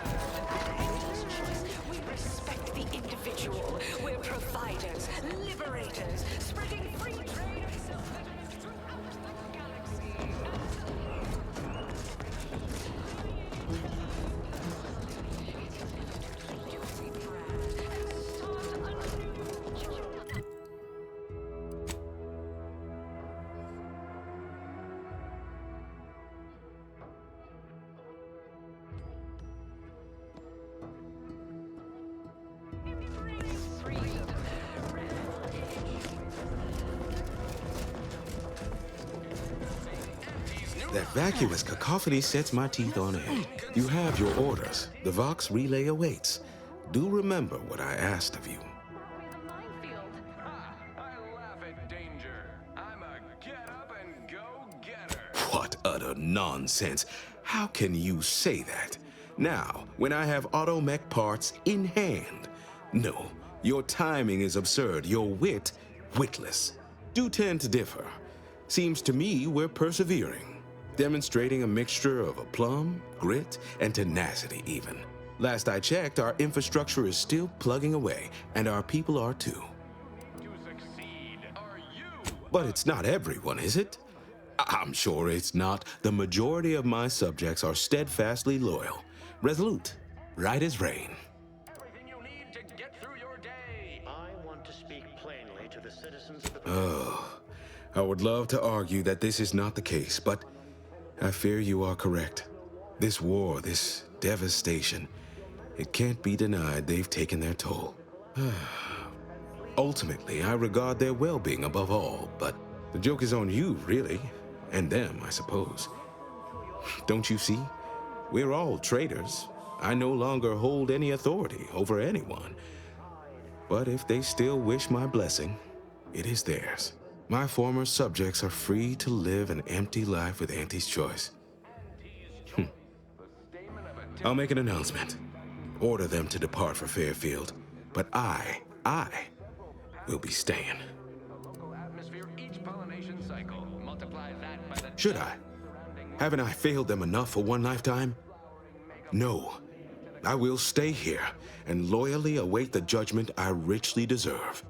We respect the individual. We're providers, liberators, spreading free trade and self-governance throughout the galaxy. That vacuous cacophony sets my teeth on edge. You have your orders. The Vox relay awaits. Do remember what I asked of you. What utter nonsense. How can you say that? Now, when I have automech parts in hand. No, your timing is absurd. Your wit, witless. Do tend to differ. Seems to me we're persevering, demonstrating a mixture of aplomb, grit, and tenacity even. Last I checked, our infrastructure is still plugging away, and our people are too. But it's not everyone, is it? I'm sure it's not. The majority of my subjects are steadfastly loyal, resolute, right as rain. I want to speak plainly to the citizens of the... Oh, I would love to argue that this is not the case, but I fear you are correct. This war, this devastation, it can't be denied they've taken their toll. Ultimately, I regard their well-being above all, but the joke is on you, really. And them, I suppose. Don't you see? We're all traitors. I no longer hold any authority over anyone. But if they still wish my blessing, it is theirs. My former subjects are free to live an empty life with Auntie's choice. I'll make an announcement. Order them to depart for Fairfield. But I will be staying. Should I? Haven't I failed them enough for one lifetime? No. I will stay here and loyally await the judgment I richly deserve.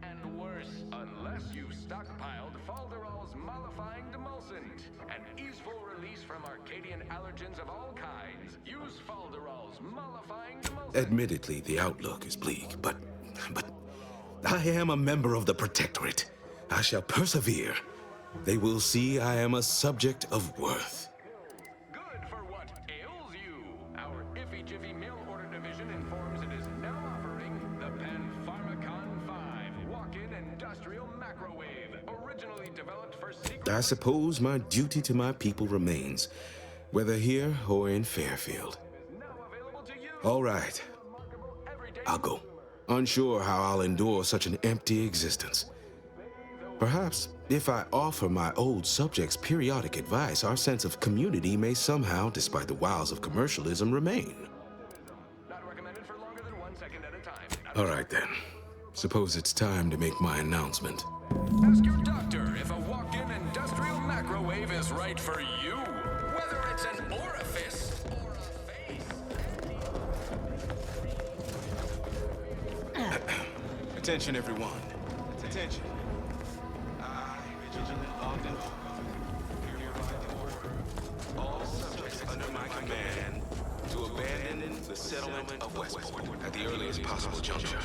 And worse, unless you've stockpiled Falderall's mollifying demulcent, an easeful release from Arcadian allergens of all kinds. Use Falderall's mollifying demulcent. Admittedly, the outlook is bleak, but I am a member of the Protectorate. I shall persevere. They will see I am a subject of worth. Good for what ails you. Our Iffy Jiffy Mail Order Division informs it is now offering the Panpharmacon 5 walk-in industrial microwave, originally developed for secret... I suppose my duty to my people remains, whether here or in Fairfield. All right. I'll go. Unsure how I'll endure such an empty existence. Perhaps, if I offer my old subjects periodic advice, our sense of community may somehow, despite the wiles of commercialism, remain. All right, then. Suppose it's time to make my announcement. Ask your doctor if a walk-in industrial microwave is right for you. Whether it's an orifice or a face. Attention, everyone. Attention. All subjects under my command to abandon the settlement of Westport at the earliest possible juncture.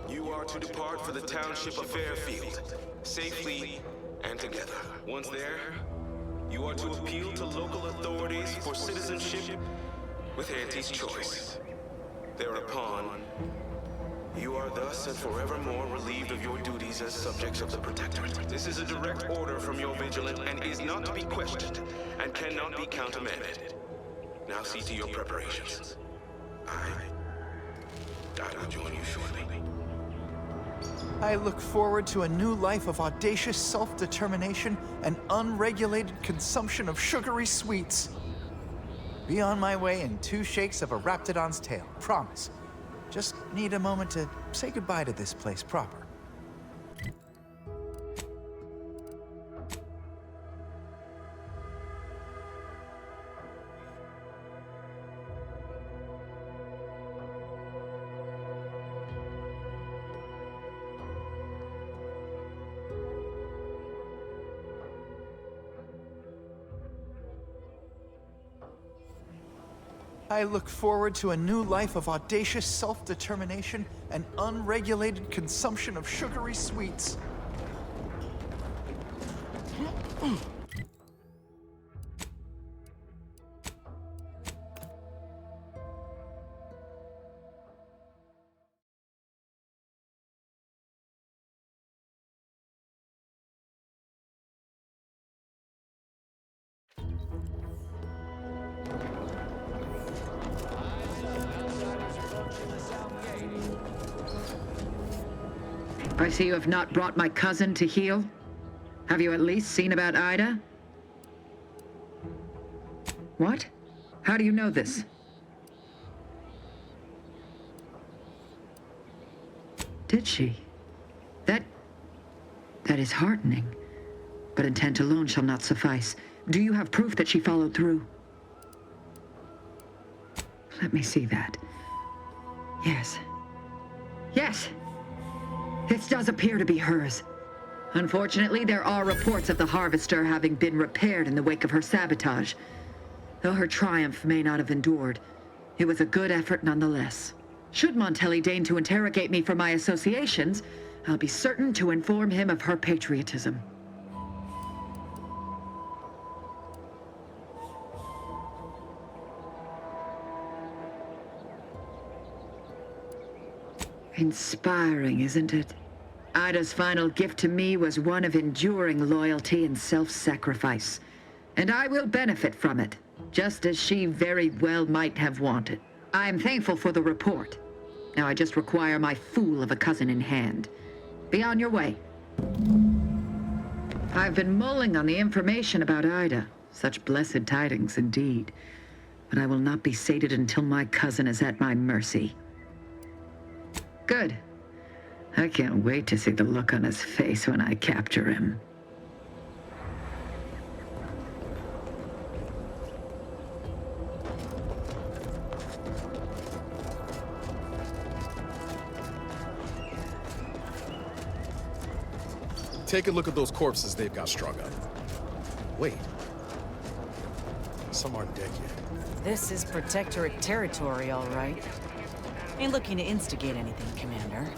You are to depart for the township of Fairfield, safely and together. Once there, you are to appeal to local authorities for citizenship with Auntie's choice. Thereupon, you are thus and forevermore relieved of your duties as subjects of the Protectorate. This is a direct order from your vigilant and is not to be questioned and cannot be countermanded. Now see to your preparations. I will join you shortly. I look forward to a new life of audacious self-determination and unregulated consumption of sugary sweets. Be on my way in 2 shakes of a raptidon's tail, promise. Just need a moment to say goodbye to this place proper. I look forward to a new life of audacious self-determination and unregulated consumption of sugary sweets. I see you have not brought my cousin to heal. Have you at least seen about Ida? What? How do you know this? Did she? That is heartening. But intent alone shall not suffice. Do you have proof that she followed through? Let me see that. Yes. Yes! This does appear to be hers. Unfortunately, there are reports of the Harvester having been repaired in the wake of her sabotage. Though her triumph may not have endured, it was a good effort nonetheless. Should Montelli deign to interrogate me for my associations, I'll be certain to inform him of her patriotism. Inspiring, isn't it? Ida's final gift to me was one of enduring loyalty and self-sacrifice. And I will benefit from it, just as she very well might have wanted. I am thankful for the report. Now I just require my fool of a cousin in hand. Be on your way. I've been mulling on the information about Ida. Such blessed tidings indeed. But I will not be sated until my cousin is at my mercy. Good. I can't wait to see the look on his face when I capture him. Take a look at those corpses they've got strung up. Wait. Some aren't dead yet. This is Protectorate territory, all right. Ain't looking to instigate anything, Commander.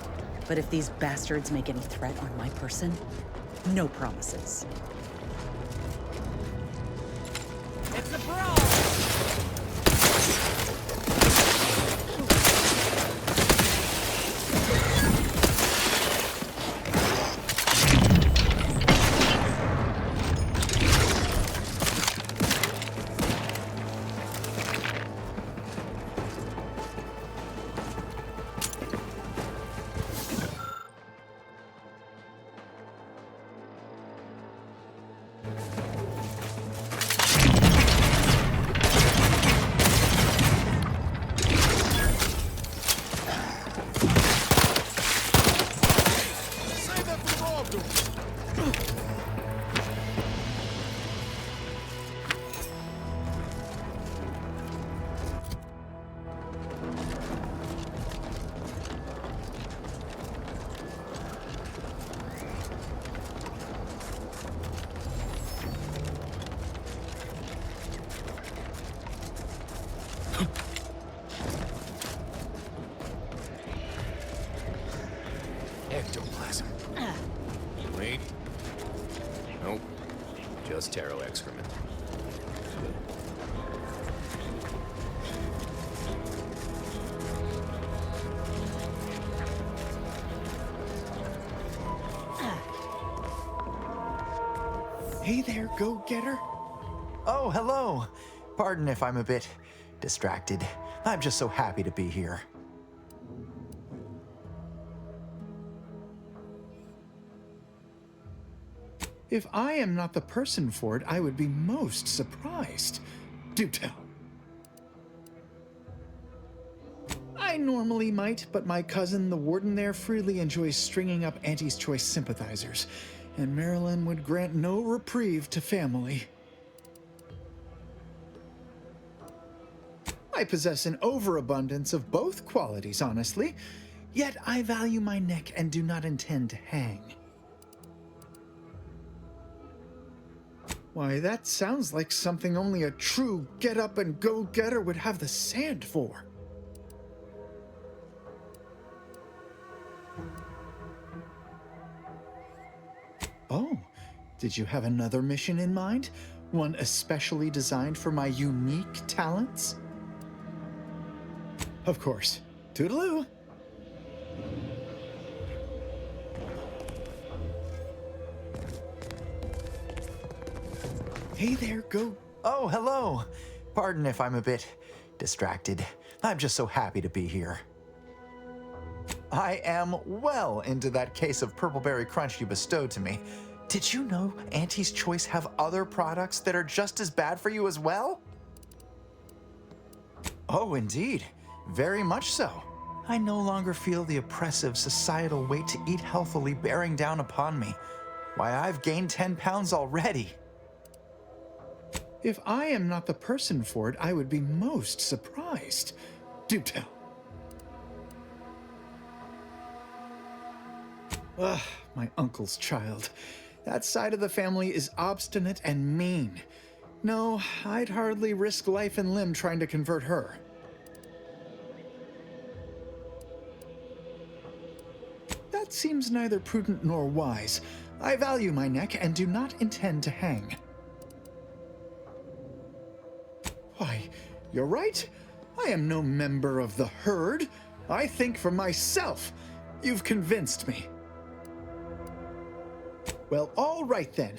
But if these bastards make any threat on my person, no promises. It's a brawl! Ectoplasm. Wait. Nope. Just taro excrement. Hey there, go-getter. Oh, hello. Pardon if I'm a bit distracted. I'm just so happy to be here. If I am not the person for it, I would be most surprised. Do tell. I normally might, but my cousin, the warden there, freely enjoys stringing up Auntie's Choice sympathizers, and Marilyn would grant no reprieve to family. I possess an overabundance of both qualities, honestly, yet I value my neck and do not intend to hang. Why, that sounds like something only a true get-up-and-go-getter would have the sand for. Oh, did you have another mission in mind? One especially designed for my unique talents? Of course. Toodaloo! Hey there, go... Oh, hello. Pardon if I'm a bit distracted. I'm just so happy to be here. I am well into that case of purpleberry crunch you bestowed to me. Did you know Auntie's Choice have other products that are just as bad for you as well? Oh, indeed. Very much so. I no longer feel the oppressive societal weight to eat healthily bearing down upon me. Why, I've gained 10 pounds already. If I am not the person for it, I would be most surprised. Do tell. Ugh, my uncle's child. That side of the family is obstinate and mean. No, I'd hardly risk life and limb trying to convert her. That seems neither prudent nor wise. I value my neck and do not intend to hang. Why, you're right. I am no member of the herd. I think for myself. You've convinced me. Well, all right then.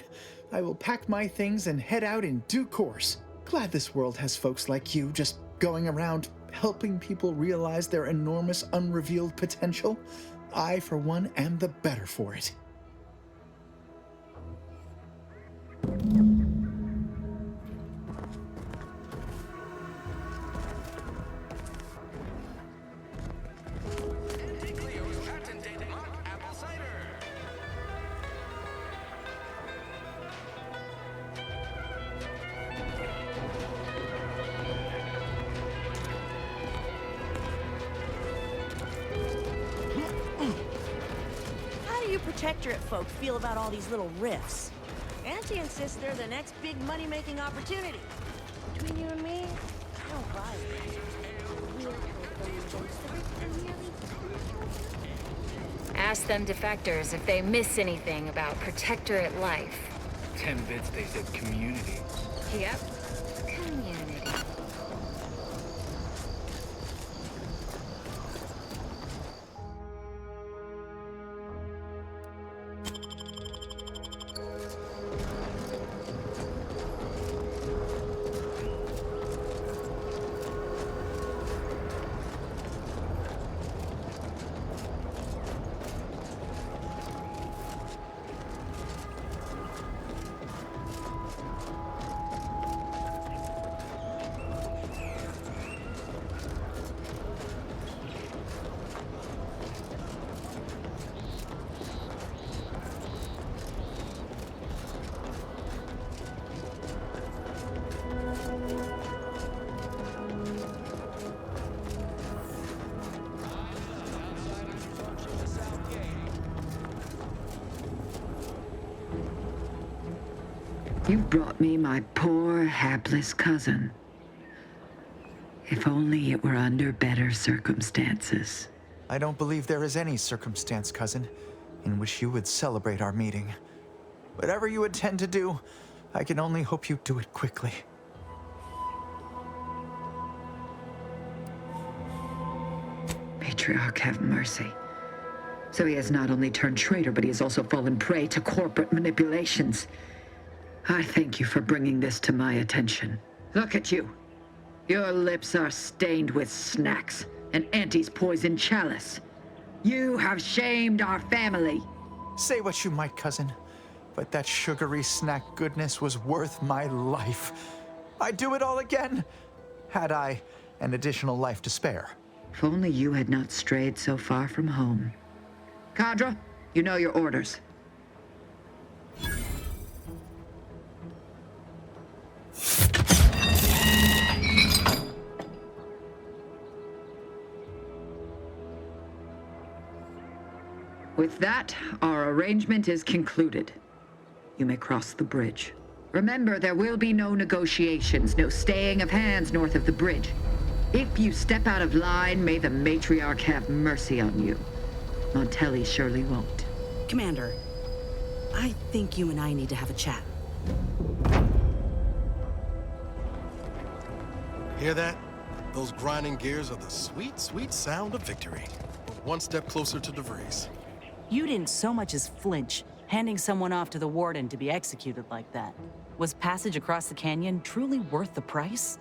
I will pack my things and head out in due course. Glad this world has folks like you just going around helping people realize their enormous unrevealed potential. I, for one, am the better for it. Protectorate folk feel about all these little rifts. Auntie insists they're the next big money-making opportunity. Between you and me, I don't buy it. Ask them defectors if they miss anything about protectorate life. 10 bits, they said community. Yep, community. You brought me my poor, hapless cousin. If only it were under better circumstances. I don't believe there is any circumstance, cousin, in which you would celebrate our meeting. Whatever you intend to do, I can only hope you do it quickly. Matriarch have mercy. So he has not only turned traitor, but he has also fallen prey to corporate manipulations. I thank you for bringing this to my attention. Look at you. Your lips are stained with snacks and Auntie's poison chalice. You have shamed our family. Say what you might, cousin, but that sugary snack goodness was worth my life. I'd do it all again, had I an additional life to spare. If only you had not strayed so far from home. Cadre, you know your orders. With that, our arrangement is concluded. You may cross the bridge. Remember, there will be no negotiations, no staying of hands north of the bridge. If you step out of line, may the matriarch have mercy on you. Montelli surely won't. Commander, I think you and I need to have a chat. Hear that? Those grinding gears are the sweet, sweet sound of victory. We're one step closer to DeVries. You didn't so much as flinch, handing someone off to the warden to be executed like that. Was passage across the canyon truly worth the price?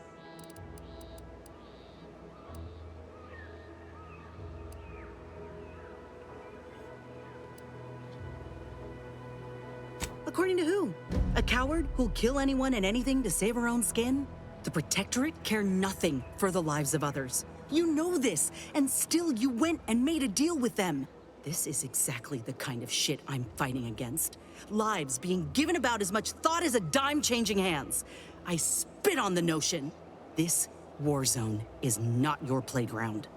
coward who'll kill anyone and anything to save her own skin? The Protectorate care nothing for the lives of others. You know this, and still you went and made a deal with them. This is exactly the kind of shit I'm fighting against. Lives being given about as much thought as a dime changing hands. I spit on the notion. This war zone is not your playground.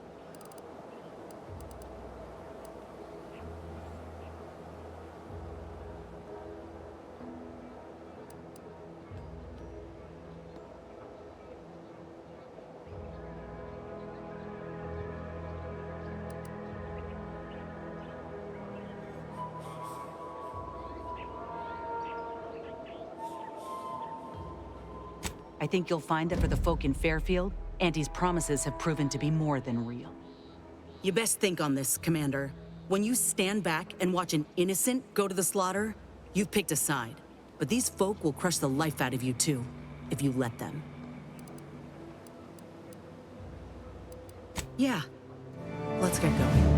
I think you'll find that for the folk in Fairfield, Auntie's promises have proven to be more than real. You best think on this, Commander. When you stand back and watch an innocent go to the slaughter, you've picked a side. But these folk will crush the life out of you too, if you let them. Yeah, let's get going.